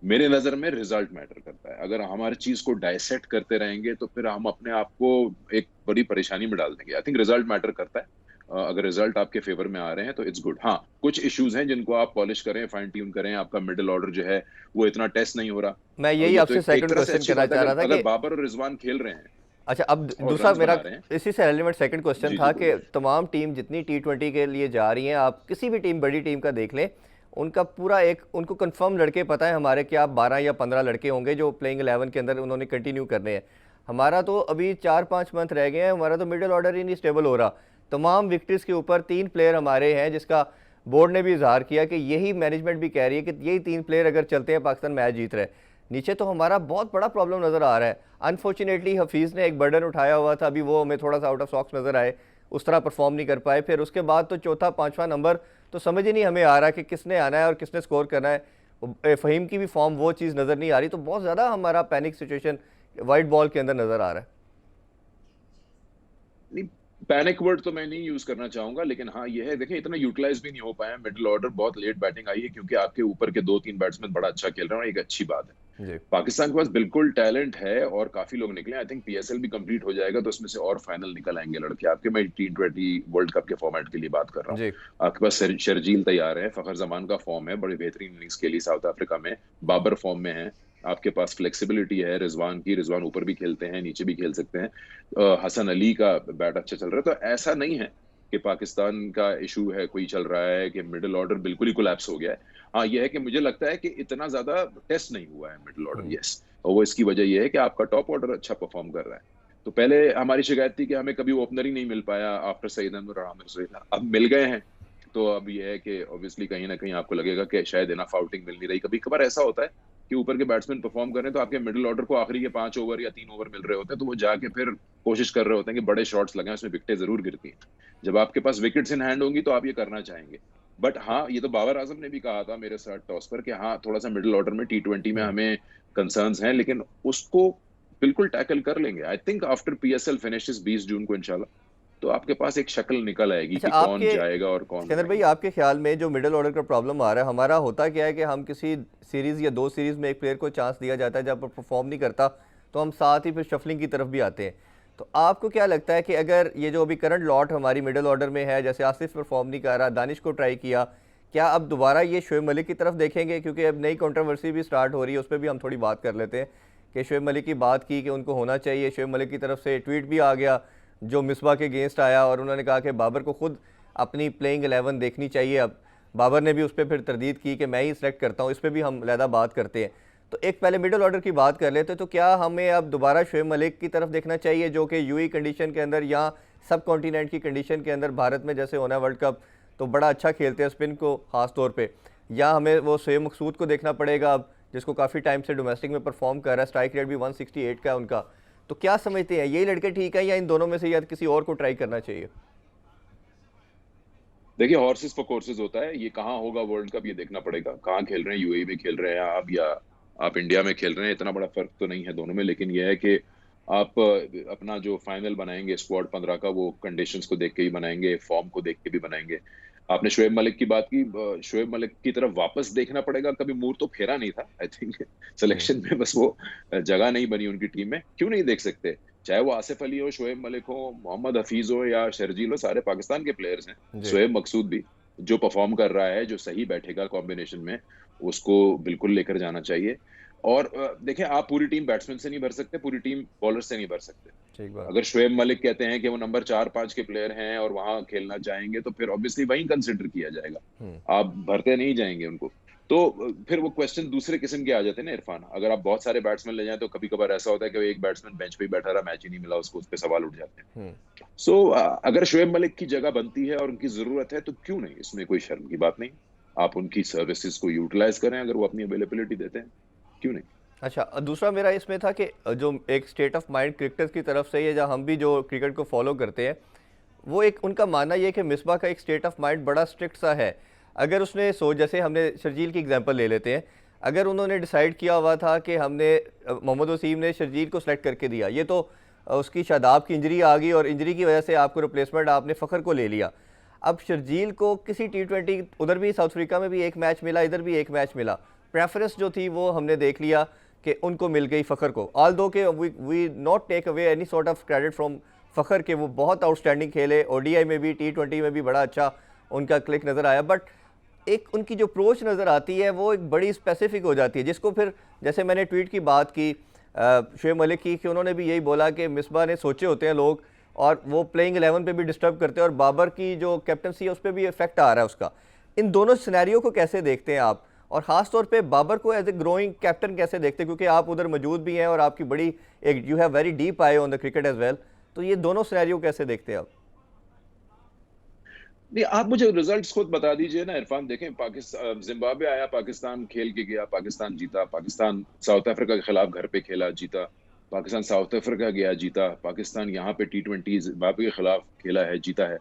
मेरे नजर में रिजल्ट मैटर करता है। अगर हम हर चीज को डाइसेक्ट करते रहेंगे तो फिर हम अपने आप को एक बड़ी परेशानी में डाल देंगे। आई थिंक रिजल्ट मैटर करता है। अगर रिजल्ट आपके फेवर में आ रहे हैं तो इट्स गुड। हाँ, कुछ इश्यूज हैं जिनको आप पॉलिश करें, फाइन ट्यून करें। आपका मिडिल ऑर्डर जो है वो इतना टेस्ट नहीं हो रहा। मैं और यही ये तो आपसे एक सेकंड तरह से क्वेश्चन अच्छी करना बात है। चाह रहा अगर था अगर कि बाबर और रिजवान खेल रहे हैं अच्छा अब और दूसरा रन्स मेरा बना रहे हैं। इसी से रेलिवेंट सेकंड क्वेश्चन जी जी था कि बोलिए। तमाम टीम जितनी टी20 के लिए जा रही हैं, आप किसी भी टीम बड़ी टीम का देख लें, उनका पूरा एक उनको कंफर्म लड़के पता है हमारे कि आप 12 या 15 लड़के होंगे जो प्लेइंग 11 के अंदर उन्होंने कंटिन्यू करने हैं। हमारा तो अभी 4-5 मंथ रह गए हैं, हमारा तो मिडिल ऑर्डर ही नहीं स्टेबल हो रहा। तमाम विकेट्स के ऊपर 3 प्लेयर हमारे हैं, जिसका बोर्ड ने भी इजहार किया कि यही मैनेजमेंट भी कह रही है कि यही 3 प्लेयर अगर चलते हैं पाकिस्तान मैच जीत रहे हैं। नीचे तो हमारा बहुत बड़ा प्रॉब्लम नज़र आ रहा है। अनफॉर्चुनेटली हफीज़ ने एक बर्डन उठाया हुआ था, अभी वो हमें थोड़ा सा आउट ऑफ सॉक्स नज़र आए, उस तरह परफॉर्म नहीं कर पाए। फिर उसके बाद तो चौथा पांचवा नंबर तो समझ ही नहीं हमें आ रहा कि किसने आना है और किसने स्कोर करना है। फ़हीम की भी फॉर्म वो चीज़ नज़र नहीं आ रही, तो बहुत ज़्यादा हमारा पैनिक सिचुएशन वाइट बॉल के अंदर नज़र आ रहा है। नहीं, पैनिक वर्ड तो मैं नहीं यूज करना चाहूंगा, लेकिन हाँ ये है, देखिए इतना यूटिलाइज भी नहीं हो पाया मिडिल ऑर्डर। बहुत लेट बैटिंग आई है क्योंकि आपके ऊपर के 2-3 बैट्समैन बड़ा अच्छा खेल रहे हैं, और एक अच्छी बात है। जी। पाकिस्तान के पास बिल्कुल टैलेंट है और काफी लोग निकले। आई थिंक पीएसएल भी कंप्लीट हो जाएगा तो उसमें से और फाइनल निकल आएंगे लड़के आपके। मैं टी20 वर्ल्ड कप के फॉर्मेट के लिए बात कर रहा हूँ। जी। आपके पास शर्जील तैयार है, फखर जमान का फॉर्म है, बड़ी बेहतरीन इनिंग्स खेली साउथ अफ्रीका में, बाबर फॉर्म में है। आपके पास फ्लेक्सिबिलिटी है रिजवान की, रिजवान ऊपर भी खेलते हैं, नीचे भी खेल सकते हैं। हसन अली का बैट अच्छा चल रहा है। तो ऐसा नहीं है कि पाकिस्तान का इशू है कोई चल रहा है कि मिडिल ऑर्डर बिल्कुल ही कोलैप्स हो गया है। हाँ ये है कि मुझे लगता है कि इतना ज्यादा टेस्ट नहीं हुआ है मिडिल ऑर्डर, यस। और वो इसकी वजह ये है कि आपका टॉप ऑर्डर अच्छा परफॉर्म कर रहा है। तो पहले हमारी शिकायत थी कि हमें कभी ओपनर ही नहीं मिल पाया आफ्टर सईद अनवर और आमिर सुहेल। अब मिल गए हैं। तो अब ये है कि ऑब्वियसली कहीं ना कहीं आपको लगेगा कि शायद इनफ आउटिंग मिल नहीं रही। कभी कभार ऐसा होता है कि ऊपर के बैट्समैन परफॉर्म कर रहे हैं तो आपके मिडिल ऑर्डर को आखिरी के 5 ओवर या 3 ओवर मिल रहे होते हैं, तो वो जाके फिर कोशिश कर रहे होते हैं कि बड़े शॉट्स लगाएं, उसमें विकेटें जरूर गिरती हैं। जब आपके पास विकेट्स इन हैंड होंगी तो आप ये करना चाहेंगे। बट हाँ, ये तो बाबर आजम ने भी कहा था मेरे साथ टॉस पर कि हाँ थोड़ा सा मिडिल ऑर्डर में टी20 में हमें कंसर्न्स हैं, लेकिन उसको बिल्कुल टैकल कर लेंगे। I think after PSL finishes 20 जून को इंशाल्लाह, तो आपके पास एक शक्ल निकल आएगी अच्छा कि कौन आपके जाएगा और कौन सिकंदर भाई, रहेंगे। आपके ख्याल में जो मिडिल ऑर्डर का प्रॉब्लम आ रहा है, हमारा होता क्या है कि हम किसी सीरीज़ या 2 सीरीज़ में एक प्लेयर को चांस दिया जाता है, जब वो परफॉर्म नहीं करता तो हम साथ ही फिर शफलिंग की तरफ भी आते हैं। तो आपको क्या लगता है कि अगर ये जो अभी करंट लॉट हमारी मिडिल ऑर्डर में है, जैसे आसिफ परफॉर्म नहीं कर रहा, दानिश को ट्राई किया, क्या अब दोबारा ये शोएब मलिक की तरफ देखेंगे? क्योंकि अब नई कंट्रोवर्सी भी स्टार्ट हो रही है, उस पर भी हम थोड़ी बात कर लेते हैं कि शोएब मलिक की बात की कि उनको होना चाहिए। शोएब मलिक की तरफ से ट्वीट भी आ गया जो मिसबा के अगेंस्ट आया, और उन्होंने कहा कि बाबर को खुद अपनी प्लेइंग 11 देखनी चाहिए। अब बाबर ने भी उस पर फिर तरदीद की कि मैं ही सेलेक्ट करता हूँ। इस पर भी हम लहदा बात करते हैं। तो एक पहले मिडिल ऑर्डर की बात कर लेते हैं, तो क्या हमें अब दोबारा शोएब मलिक की तरफ देखना चाहिए जो कि यूएई कंडीशन के अंदर या सब कॉन्टिनेंट की कंडीशन के अंदर भारत में जैसे होना है वर्ल्ड कप, तो बड़ा अच्छा खेलते हैं स्पिन को ख़ास तौर पे, या हमें वो शोएब मकसूद को देखना पड़ेगा अब, जिसको काफ़ी टाइम से डोमेस्टिक में परफॉर्म कर रहा है, स्ट्राइक रेट भी 168 का है उनका। तो क्या समझते हैं, यही लड़के ठीक है या इन दोनों में से या किसी और को ट्राई करना चाहिए? देखिए हॉर्सेस फॉर कोर्सेज होता है। ये कहाँ होगा वर्ल्ड कप ये देखना पड़ेगा। कहाँ खेल रहे हैं, यूएई में खेल रहे हैं आप या आप इंडिया में खेल रहे हैं, इतना बड़ा फर्क तो नहीं है दोनों में। लेकिन यह है कि आप अपना जो फाइनल बनाएंगे स्क्वाड 15 का, वो कंडीशंस को देख के ही बनाएंगे, फॉर्म को देख के भी बनाएंगे। आपने शोएब मलिक की बात की, शोएब मलिक की तरफ वापस देखना पड़ेगा। कभी मुंह तो फेरा नहीं था आई थिंक सिलेक्शन में, बस वो जगह नहीं बनी उनकी टीम में। क्यों नहीं देख सकते? चाहे वो आसिफ अली हो, शोएब मलिक हो, मोहम्मद हफीज हो या शर्जील हो, सारे पाकिस्तान के प्लेयर्स हैं। जी। शोएब मकसूद भी जो परफॉर्म कर रहा है, जो सही बैठेगा कॉम्बिनेशन में, उसको बिल्कुल लेकर जाना चाहिए। और देखें, आप पूरी टीम बैट्समैन से नहीं भर सकते, पूरी टीम बॉलर से नहीं भर सकते। ठीक बात। अगर शोएब मलिक कहते हैं कि वो नंबर 4-5 के प्लेयर हैं और वहां खेलना चाहेंगे, तो फिर ऑब्वियसली वहीं कंसिडर किया जाएगा। हम्म। आप भरते नहीं जाएंगे उनको। तो फिर वो क्वेश्चन दूसरे किस्म के आ जाते हैं ना इरफान। अगर आप बहुत सारे बैट्समैन ले जाएं तो कभी कभार ऐसा होता है कि एक बैट्समैन बेंच पे ही बैठा रहा, मैच ही नहीं मिला उसको, उस पर सवाल उठ जाते हैं। हम्म। सो अगर शोएब मलिक की जगह बनती है और उनकी जरूरत है, तो क्यों नहीं, इसमें कोई शर्म की बात नहीं। आप उनकी सर्विसेज को यूटिलाइज करें, अगर वो अपनी अवेलेबिलिटी देते हैं, क्यों नहीं। अच्छा, दूसरा मेरा इसमें था कि जो एक स्टेट ऑफ माइंड क्रिकेटर्स की तरफ से, ये जहाँ हम भी जो क्रिकेट को फॉलो करते हैं, वो एक उनका मानना ये है कि मिसबा का एक स्टेट ऑफ माइंड बड़ा स्ट्रिक्ट सा है। अगर उसने सोच, जैसे हमने शर्जील की एग्जांपल ले लेते हैं, अगर उन्होंने डिसाइड किया हुआ था कि हमने मोहम्मद वसीम ने शर्जील को सेलेक्ट करके दिया, ये तो उसकी शादाब की इंजरी आ गई और इंजरी की वजह से आपको रिप्लेसमेंट आपने फ़खर को ले लिया। अब शर्जील को किसी T20, उधर भी साउथ अफ्रीका में भी एक मैच मिला, इधर भी एक मैच मिला, प्रेफरेंस जो थी वो हमने देख लिया कि उनको मिल गई फ़खर को। ऑल दो के we not take away any sort of credit from Fakhar के, वो बहुत आउटस्टैंडिंग खेले, ODI में भी T20 में भी बड़ा अच्छा उनका क्लिक नज़र आया, बट एक उनकी जो अप्रोच नज़र आती है वो एक बड़ी स्पेसिफिक हो जाती है, जिसको फिर जैसे मैंने ट्वीट की बात की शोएब मलिक की, कि उन्होंने भी यही बोला कि मिसबा ने सोचे होते हैं लोग, और वो प्लेइंग 11 पे भी डिस्टर्ब करते हैं, और बाबर की जो कैप्टनसी है उस पर भी इफेक्ट आ रहा है उसका। इन दोनों सिनेरियो को कैसे देखते हैं आप, और ख़ास तौर पे बाबर को एज ए ग्रोइंग कैप्टन कैसे देखते हैं, क्योंकि आप उधर मौजूद भी हैं और आपकी बड़ी एक, you have very deep eye on the cricket as well, तो ये दोनों सिनेरियो कैसे देखते हैं आप? नहीं, आप मुझे रिजल्ट्स खुद बता दीजिए ना इरफान। देखें, पाकिस्तान जिम्बाब्वे आया, पाकिस्तान खेल के गया, पाकिस्तान जीता। पाकिस्तान साउथ अफ्रीका के खिलाफ घर पे खेला, जीता। पाकिस्तान साउथ अफ्रीका गया, जीता। पाकिस्तान यहाँ पे T20 जिम्बाब्वे के खिलाफ खेला है, जीता है।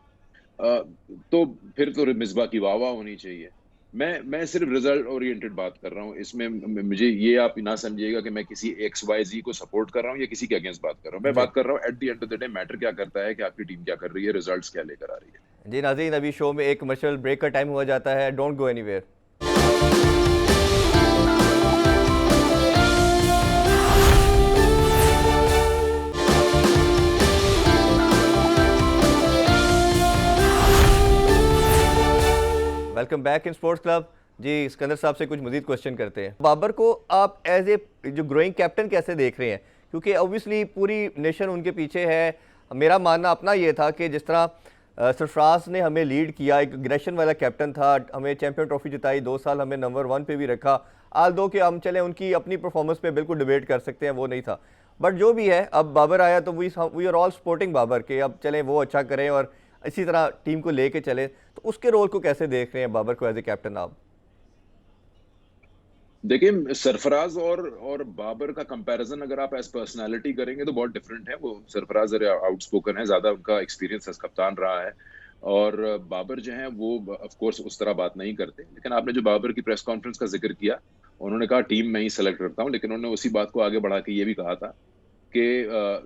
तो फिर तो मिसबा की वाह वाह होनी चाहिए। मैं सिर्फ रिजल्ट ओरिएंटेड बात कर रहा हूँ इसमें। मुझे ये आप ना समझिएगा कि मैं किसी XYZ को सपोर्ट कर रहा हूँ या किसी के अगेंस्ट बात कर रहा हूँ। मैं जी बात कर रहा हूँ at the end of the day matter क्या करता है कि आपकी टीम क्या कर रही है, रिजल्ट्स क्या लेकर आ रही है। जी नाज़रीन, अभी शो में एक कमर्शियल ब्रेक का टाइम हुआ जाता है, don't go anywhere. Welcome back in sports club. जी, सिकंदर साहब से कुछ मजीद क्वेश्चन करते हैं। बाबर को आप एज ए जो ग्रोइंग कैप्टन कैसे देख रहे हैं, क्योंकि ऑब्वियसली पूरी नेशन उनके पीछे है। मेरा मानना अपना ये था कि जिस तरह सरफराज ने हमें लीड किया, एक ग्रेशन वाला कैप्टन था, हमें चैंपियन ट्रॉफी जिताई, 2 साल हमें नंबर 1 पे भी रखा। आल दो कि हम चले उनकी अपनी परफॉर्मेंस पे बिल्कुल डिबेट कर सकते हैं, वो नहीं था, बट जो भी है, अब बाबर आया तो we are all supporting Babar के, अब चलें वो अच्छा करें और इसी तरह टीम को लेके चले। तो उसके रोल को कैसे देख रहे हैं बाबर को एज ए कैप्टन आप? देखिए, सरफराज और बाबर का कंपैरिजन अगर आप एज पर्सनालिटी करेंगे तो बहुत डिफरेंट है। वो सरफराज आउटस्पोकन है, ज्यादा उनका एक्सपीरियंस एज कप्तान रहा है, और बाबर जो है वो ऑफ कोर्स उस तरह बात नहीं करते। लेकिन आपने जो बाबर की प्रेस कॉन्फ्रेंस का जिक्र किया, उन्होंने कहा टीम मैं ही सेलेक्ट करता हूं, लेकिन उन्होंने उसी बात को आगे बढ़ा के ये भी कहा था कि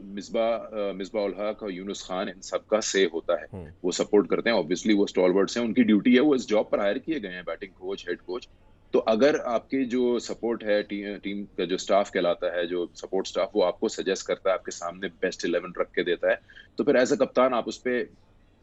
मिसबा उल हक और यूनुस खान, इन सबका से होता है, वो सपोर्ट करते हैं। ऑब्वियसली वो स्टॉलवर्ड्स हैं, उनकी ड्यूटी है, वो इस जॉब पर हायर किए गए हैं, बैटिंग कोच, हेड कोच। तो अगर आपके जो सपोर्ट है, टीम का जो स्टाफ कहलाता है, जो सपोर्ट स्टाफ, वो आपको सजेस्ट करता है, आपके सामने बेस्ट 11 रख के देता है, तो फिर एज अ कप्तान आप उस पर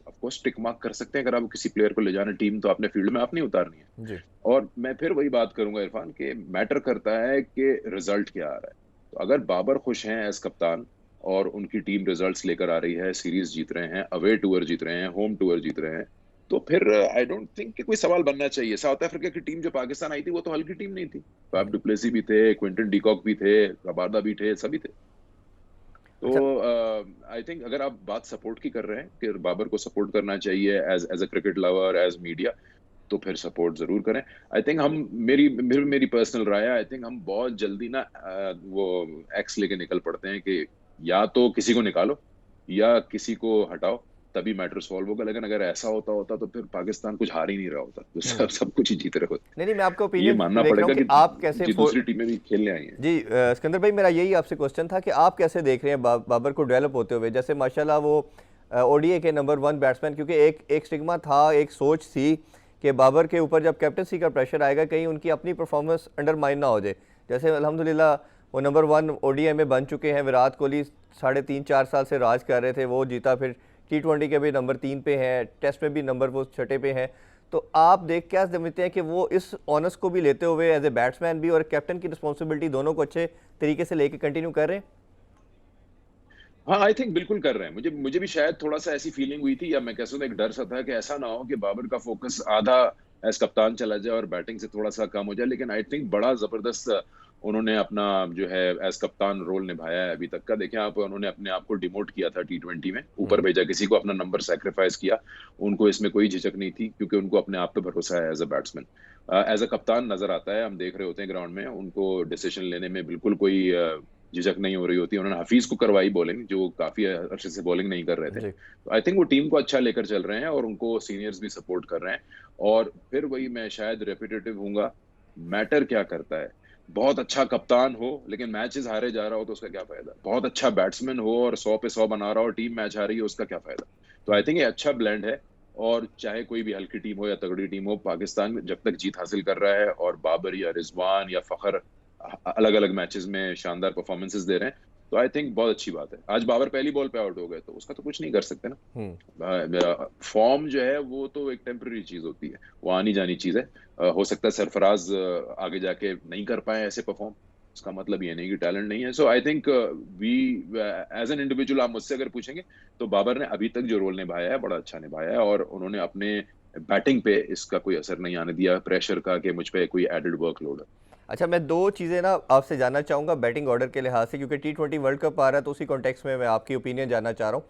ऑफकोर्स टिक मार्क कर सकते हैं। अगर आप किसी प्लेयर को ले जाना टीम, तो आपने फील्ड में आप नहीं उतारनी है। जी। और मैं फिर वही बात करूंगा इरफान, के मैटर करता है कि रिजल्ट क्या आ रहा है। तो अगर बाबर खुश हैं एज कप्तान और उनकी टीम रिजल्ट्स लेकर आ रही है, सीरीज जीत रहे हैं, अवे टूर जीत रहे हैं, होम टूर जीत रहे हैं, तो फिर आई डोंट थिंक कि कोई सवाल बनना चाहिए। साउथ अफ्रीका की टीम जो पाकिस्तान आई थी, वो तो हल्की टीम नहीं थी। फैफ डुप्लेसी भी थे, क्विंटन डीकॉक भी थे, रबादा भी थे, सभी थे। तो अच्छा। आई थिंक अगर आप बात सपोर्ट की कर रहे हैं कि बाबर को सपोर्ट करना चाहिए as a cricket lover, as media, तो फिर सपोर्ट जरूर करें। आई थिंक हम मेरी पर्सनल राय है, आई थिंक हम बहुत जल्दी ना वो एक्स लेके निकल पड़ते हैं कि या तो किसी को निकालो या किसी को हटाओ, तभी मैटर सॉल्व होगा। लेकिन अगर ऐसा होता तो फिर पाकिस्तान कुछ हार ही नहीं रहा होता, तो सब कुछ ही जीत रहे होते। नहीं, मैं आपका ये ओपिनियन मानना देख रहा पड़ेगा हूँ कि कि आप कैसे जी दूसरी टीमें भी खेलने आई हैं। जी सिकंदर भाई, मेरा यही आपसे क्वेश्चन था कि आप कैसे देख रहे हैं बाबर को डेवलप होते हुए। जैसे माशाल्लाह वो ODI के नंबर 1 बैट्समैन, क्योंकि एक स्टिग्मा था, एक सोच थी कि बाबर के ऊपर जब कैप्टनसी का प्रेशर आएगा, कहीं उनकी अपनी परफॉर्मेंस अंडरमाइन ना हो जाए। जैसे अल्हम्दुलिल्लाह वो नंबर 1 ओडीआई में बन चुके हैं। विराट कोहली 3.5-4 साल से राज कर रहे थे, वो जीता। फिर T20 के भी नंबर 3 पे हैं, टेस्ट में भी नंबर वो 6 पे हैं। तो आप देख क्या समझते हैं कि वो इस ऑनर्स को भी लेते हुए एज ए बैट्समैन भी और कैप्टन की रिस्पॉन्सिबिलिटी दोनों को अच्छे तरीके से लेके कंटिन्यू कर रहे हैं? हाँ, आई थिंक बिल्कुल कर रहे हैं। मुझे मुझे भी शायद थोड़ा-सा ऐसी फीलिंग हुई थी, या मैं कह सकता हूँ एक डर सा था कि ऐसा ना हो कि बाबर का फ़ोकस आधा एज़ कप्तान चला जाए और बैटिंग से थोड़ा-सा कम हो जाए। लेकिन आई थिंक बड़ा ज़बरदस्त उन्होंने अपना जो है एज़ कप्तान रोल निभाया है अभी तक का। देखें आप, उन्होंने अपने आप को डिमोट किया था T20 में, ऊपर हम्म। भेजा, किसी को अपना नंबर सैक्रिफाइस किया। उनको इसमें कोई झिझक नहीं थी क्योंकि उनको अपने आप पे भरोसा है as a batsman. As a कप्तान नज़र आता है, हम देख रहे होते हैं ग्राउंड में, उनको डिसीज़न लेने में बिल्कुल कोई झिझक नहीं हो रही होती है। उन्होंने हफीज को करवाई बॉलिंग, जो काफी अरसे से बॉलिंग नहीं कर रहे थे। जी। तो आई थिंक वो टीम को अच्छा लेकर चल रहे हैं और उनको सीनियर्स भी सपोर्ट कर रहे हैं। और फिर वही, मैं शायद रेपिटेटिव हूँगा, मैटर क्या करता है? बहुत अच्छा कप्तान हो लेकिन मैचेस हारे जा रहा हो तो उसका क्या फायदा? बहुत अच्छा बैट्समैन हो और 100 पे 100 बना रहा हो, टीम मैच हारी है, उसका क्या फायदा? तो आई थिंक ये अच्छा ब्लेंड है। और चाहे कोई भी हल्की टीम हो या तगड़ी टीम हो, पाकिस्तान जब तक जीत हासिल कर रहा है और बाबर या रिजवान या फखर अलग अलग मैचेस में शानदार परफॉर्मेंसेस दे रहे हैं, तो आई थिंक बहुत अच्छी बात है। आज बाबर पहली बॉल पे आउट हो गए तो उसका तो कुछ नहीं कर सकते हम्म। ना। फॉर्म जो है वो तो एक टेम्पररी चीज होती है, वो आनी जानी चीज है। हो सकता है सरफराज आगे जाके नहीं कर पाए ऐसे परफॉर्म, उसका मतलब ये नहीं कि टैलेंट नहीं है। So I think we as an individual, आप मुझसे अगर पूछेंगे तो बाबर ने अभी तक जो रोल निभाया है बड़ा अच्छा निभाया है, और उन्होंने अपने बैटिंग पे इसका कोई असर नहीं आने दिया प्रेशर का कि मुझ पे कोई एडेड वर्कलोड है। अच्छा, मैं दो चीज़ें ना आपसे जानना चाहूँगा बैटिंग ऑर्डर के लिहाज से, क्योंकि T20 वर्ल्ड कप आ रहा है तो उसी कॉन्टेक्स्ट में मैं आपकी ओपिनियन जानना चाह रहा हूँ।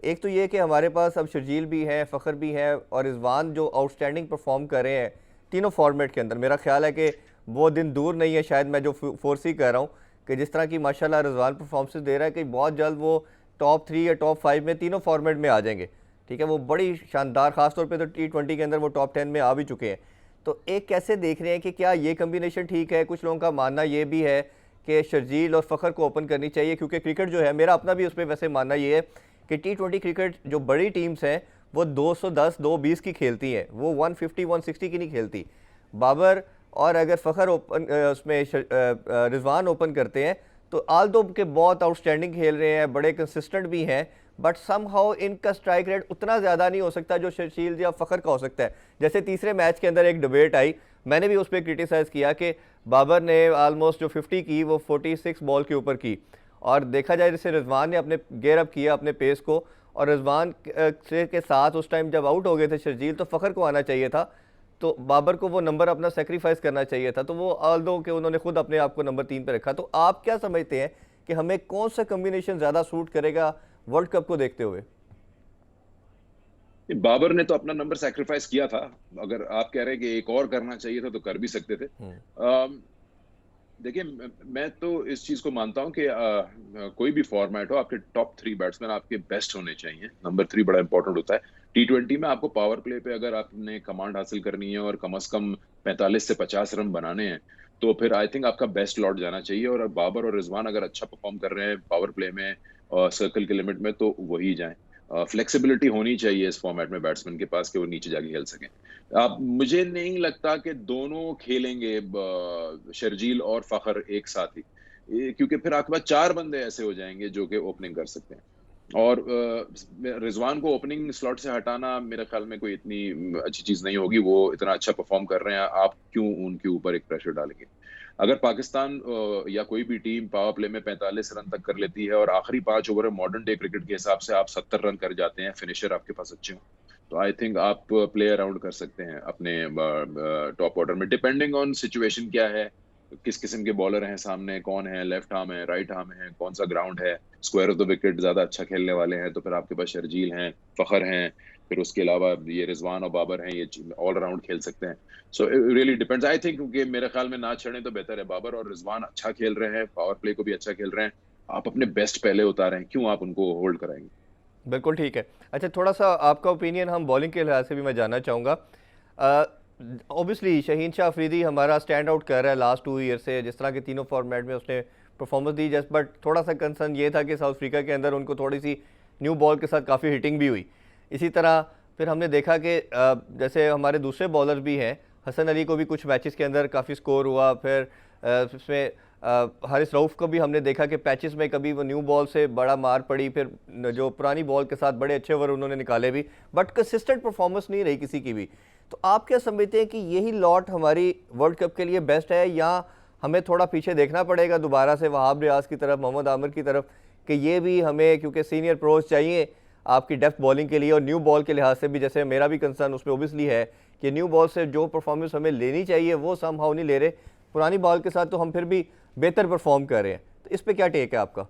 एक तो ये कि हमारे पास अब शर्जील भी हैं, फ़खर भी हैं और रिजवान जो आउटस्टैंडिंग परफॉर्म कर रहे हैं तीनों फॉर्मेट के अंदर। मेरा ख्याल है कि वो दिन दूर नहीं है, शायद मैं जो फोर्सी कर रहा हूँ कि जिस तरह की माशाल्लाह रिजवान परफॉर्मेंस दे रहा है कि बहुत जल्द वो टॉप 3 या टॉप 5 में तीनों फॉर्मेट में आ जाएंगे। ठीक है, वो बड़ी शानदार, ख़ासतौर पर तो T20 के अंदर वो टॉप 10 में आ भी चुके हैं। तो एक कैसे देख रहे हैं कि क्या ये कम्बिनेशन ठीक है? कुछ लोगों का मानना ये भी है कि शर्जील और फ़खर को ओपन करनी चाहिए, क्योंकि क्रिकेट जो है, मेरा अपना भी उस पर वैसे मानना ये है कि T20 क्रिकेट जो बड़ी टीम्स हैं वो 210 220 की खेलती हैं, वो 150 160 की नहीं खेलती। बाबर और अगर फ़खर ओपन उसमें रिजवान ओपन करते हैं तो आल दो के बहुत आउटस्टैंडिंग खेल रहे हैं, बड़े कंसिस्टेंट भी हैं, बट सम हाउ इनका स्ट्राइक रेट उतना ज़्यादा नहीं हो सकता जो शर्जील या फ़खर का हो सकता है। जैसे तीसरे मैच के अंदर एक डिबेट आई, मैंने भी उस पर क्रिटिसाइज़ किया कि बाबर ने आलमोस्ट जो 50 की वो 46 बॉल के ऊपर की, और देखा जाए जैसे रिजवान ने अपने गेयर अप किया अपने पेस को, और रिजवान के साथ उस टाइम जब आउट हो गए थे शर्जील तो फ़खर को आना चाहिए था, तो बाबर को वो नंबर अपना सेक्रीफाइस करना चाहिए था। तो वो ऑल दो कि उन्होंने खुद अपने आप को नंबर 3 पे रखा। तो आप क्या समझते हैं कि हमें कौन सा कम्बिनेशन ज़्यादा सूट करेगा वर्ल्ड कप को देखते हुए? बाबर ने तो अपना नंबर सैक्रिफाइस किया था। अगर आप कह रहे हैं कि एक और करना चाहिए था तो कर भी सकते थे। हम्म। देखिए, मैं तो इस चीज को मानता हूं कि कोई भी फॉर्मेट हो, आपके टॉप 3 बैट्समैन आपके बेस्ट होने चाहिए। नंबर 3 बड़ा इंपॉर्टेंट होता है। T20 में आपको पावर प्ले पे अगर आपने कमांड हासिल करनी है और कम से कम 45 से 50 रन बनाने हैं, तो फिर आई थिंक आपका बेस्ट लौट जाना चाहिए। और बाबर और रिजवान अगर अच्छा परफॉर्म कर रहे हैं पावर प्ले में और सर्कल के लिमिट में, तो वही जाएं। फ्लेक्सिबिलिटी होनी चाहिए इस फॉर्मेट में बैट्समैन के पास कि वो नीचे जाके खेल सकें। अब मुझे नहीं लगता कि दोनों खेलेंगे शर्जील और फखर एक साथ ही, क्योंकि फिर आपके पास 4 बंदे ऐसे हो जाएंगे जो कि ओपनिंग कर सकते हैं। और रिजवान को ओपनिंग स्लॉट से हटाना मेरे ख्याल में कोई इतनी अच्छी चीज नहीं होगी। वो इतना अच्छा परफॉर्म कर रहे हैं, आप क्यों उनके ऊपर एक प्रेशर डालेंगे? अगर पाकिस्तान या कोई भी टीम पावर प्ले में 45 रन तक कर लेती है और आखिरी 5 ओवर मॉडर्न डे क्रिकेट के हिसाब से आप 70 रन कर जाते हैं, फिनिशर आपके पास अच्छे हों, तो आई थिंक आप प्ले अराउंड कर सकते हैं अपने टॉप ऑर्डर में, डिपेंडिंग ऑन सिचुएशन क्या है, किस किस्म के बॉलर हैं सामने, कौन है, लेफ्ट आर्म है, राइट आर्म है, कौन सा ग्राउंड है, स्क्वायर ऑफ द विकेट ज्यादा अच्छा खेलने वाले हैं तो फिर आपके पास शर्जील हैं, फखर हैं, फिर उसके अलावा ये रिजवान और बाबर हैं, ये ऑल राउंड खेल सकते हैं। So it really depends. I think कि मेरे ख्याल में ना छड़े तो बेहतर है। बाबर और रिजवान अच्छा खेल रहे हैं, पावर प्ले को भी अच्छा खेल रहे हैं, आप अपने बेस्ट पहले उतारें, क्यों आप उनको होल्ड कराएंगे? बिल्कुल ठीक है। अच्छा, थोड़ा सा आपका ओपिनियन हम बॉलिंग के लिहाज से भी मैं जानना चाहूँगा। ऑब्वियसली शहीन शाह अफरीदी हमारा स्टैंड आउट कर रहा है लास्ट 2 ईयर से, जिस तरह के तीनों फॉर्मेट में उसने परफॉर्मेंस दी। जस्ट बट थोड़ा सा कंसर्न ये था कि साउथ अफ्रीका के अंदर उनको थोड़ी सी न्यू बॉल के साथ काफ़ी हिटिंग भी हुई। इसी तरह फिर हमने देखा कि जैसे हमारे दूसरे बॉलर भी हैं, हसन अली को भी कुछ मैचेस के अंदर काफ़ी स्कोर हुआ। फिर इसमें हारिस रऊफ को भी हमने देखा कि पैचेस में कभी वो न्यू बॉल से बड़ा मार पड़ी, फिर जो पुरानी बॉल के साथ बड़े अच्छे ओवर उन्होंने निकाले भी, बट कंसिस्टेंट परफॉर्मेंस नहीं रही किसी की भी। तो आप क्या समझते हैं कि यही लॉट हमारी वर्ल्ड कप के लिए बेस्ट है, या हमें थोड़ा पीछे देखना पड़ेगा दोबारा से वहाब रियाज की तरफ, मोहम्मद आमिर की तरफ, कि ये भी हमें क्योंकि सीनियर प्रोज चाहिए आपकी डेप्थ बॉलिंग के लिए, और न्यू बॉल के लिहाज से भी जैसे मेरा भी कंसर्न उसमें ओबियसली है कि न्यू बॉल से जो परफॉर्मेंस हमें लेनी चाहिए वो समहाउ नहीं ले रहे, पुरानी बॉल के साथ तो हम फिर भी बेहतर परफॉर्म कर रहे हैं। तो इस पे क्या टेक है आपका?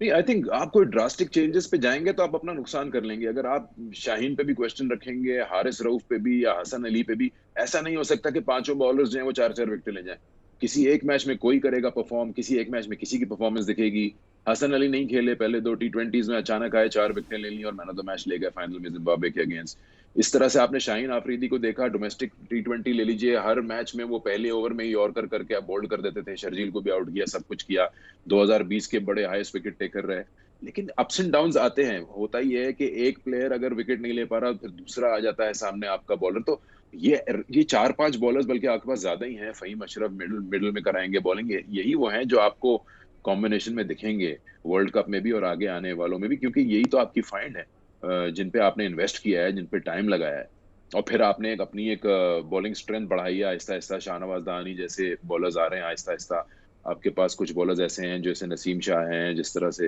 नहीं, आई थिंक आप कोई ड्रास्टिक चेंजेस पे जाएंगे तो आप अपना नुकसान कर लेंगे। अगर आप शाहीन पे भी क्वेश्चन रखेंगे, हारिस रऊफ पे भी या हसन अली पे भी, ऐसा नहीं हो सकता कि पांचों बॉलर्स जो हैं वो 4-4 विकेट ले जाएं। किसी एक मैच में कोई करेगा परफॉर्म, किसी एक मैच में किसी की परफॉर्मेंस दिखेगी। हसन अली नहीं खेले पहले 2 T20s में, अचानक आए 4 विकेट ले ली और मैन ऑफ द मैच ले गए फाइनल में जिम्बाब्वे के अगेंस्ट। इस तरह से आपने शाहीन आफरीदी को देखा, डोमेस्टिक T20 ले लीजिए, हर मैच में वो पहले ओवर में ही यॉर्कर करके आप बोल्ड कर देते थे, शर्जील को भी आउट किया, सब कुछ किया। 2020 के बड़े हाईएस्ट विकेट टेकर रहे। लेकिन अप्स एंड डाउन्स आते हैं, होता ही है कि एक प्लेयर अगर विकेट नहीं ले पा रहा फिर दूसरा आ जाता है सामने आपका बॉलर। तो ये 4-5 बॉलर्स बल्कि आपके पास ज्यादा ही हैं। फहीम अशरफ मिडल में कराएंगे बॉलिंग, यही वो हैं जो आपको कॉम्बिनेशन में दिखेंगे वर्ल्ड कप में भी और आगे आने वालों में भी, क्योंकि यही तो आपकी फाइंड है जिन पे आपने इन्वेस्ट किया है, जिन पे टाइम लगाया है, और फिर आपने अपनी एक बॉलिंग स्ट्रेंथ बढ़ाई है आहिस्ता आहिस्ता। शाहनवाज दानी जैसे बॉलर्स आ रहे हैं आहिस्ता आहिस्ता, आपके पास कुछ बॉलर्स ऐसे हैं जैसे नसीम शाह हैं, जिस तरह से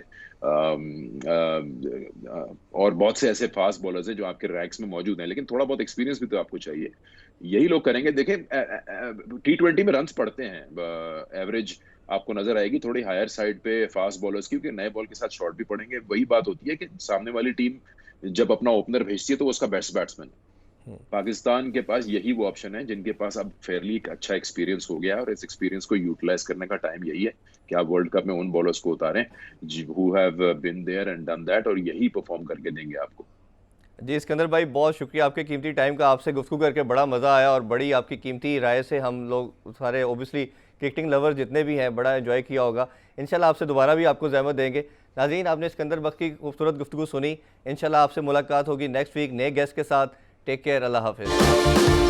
और बहुत से ऐसे फास्ट बॉलर्स हैं जो आपके रैक्स में मौजूद हैं। लेकिन थोड़ा बहुत एक्सपीरियंस भी तो आपको चाहिए, यही लोग करेंगे। देखें, T20 में रन्स पड़ते हैं, एवरेज आपको नजर आएगी थोड़ी हायर साइड पे फास्ट बॉलर्स, क्योंकि नए बॉल के साथ शॉट भी पड़ेंगे। वही बात होती है कि सामने वाली टीम जब अपना ओपनर भेजती है तो वो उसका बेस्ट बैट्समैन। पाकिस्तान के पास यही वो ऑप्शन है जिनके पास अब फेयरली अच्छा एक्सपीरियंस हो गया है, और इस एक्सपीरियंस को यूटिलाइज करने का टाइम यही है कि आप वर्ल्ड कप में उन बॉलर्स को उतारें who have been there and done that, और यही परफॉर्म करके देंगे आपको। जी सिकंदर भाई, बहुत शुक्रिया आपके कीमती टाइम का, आपसे गुफ्तगू करके बड़ा मज़ा आया, और बड़ी आपकी कीमती राय से हम लोग सारे ओबियसली क्रिकेटिंग लवर जितने भी हैं बड़ा एंजॉय किया होगा। इंशाल्लाह आपसे दोबारा भी आपको ज़हमत देंगे। नाज़रीन, आपने सिकंदर बख्श की खूबसूरत गुफ्तगू सुनी। इंशाल्लाह आपसे मुलाकात होगी नेक्स्ट वीक नए गेस्ट के साथ। टेक केयर, अल्लाह हाफिज़।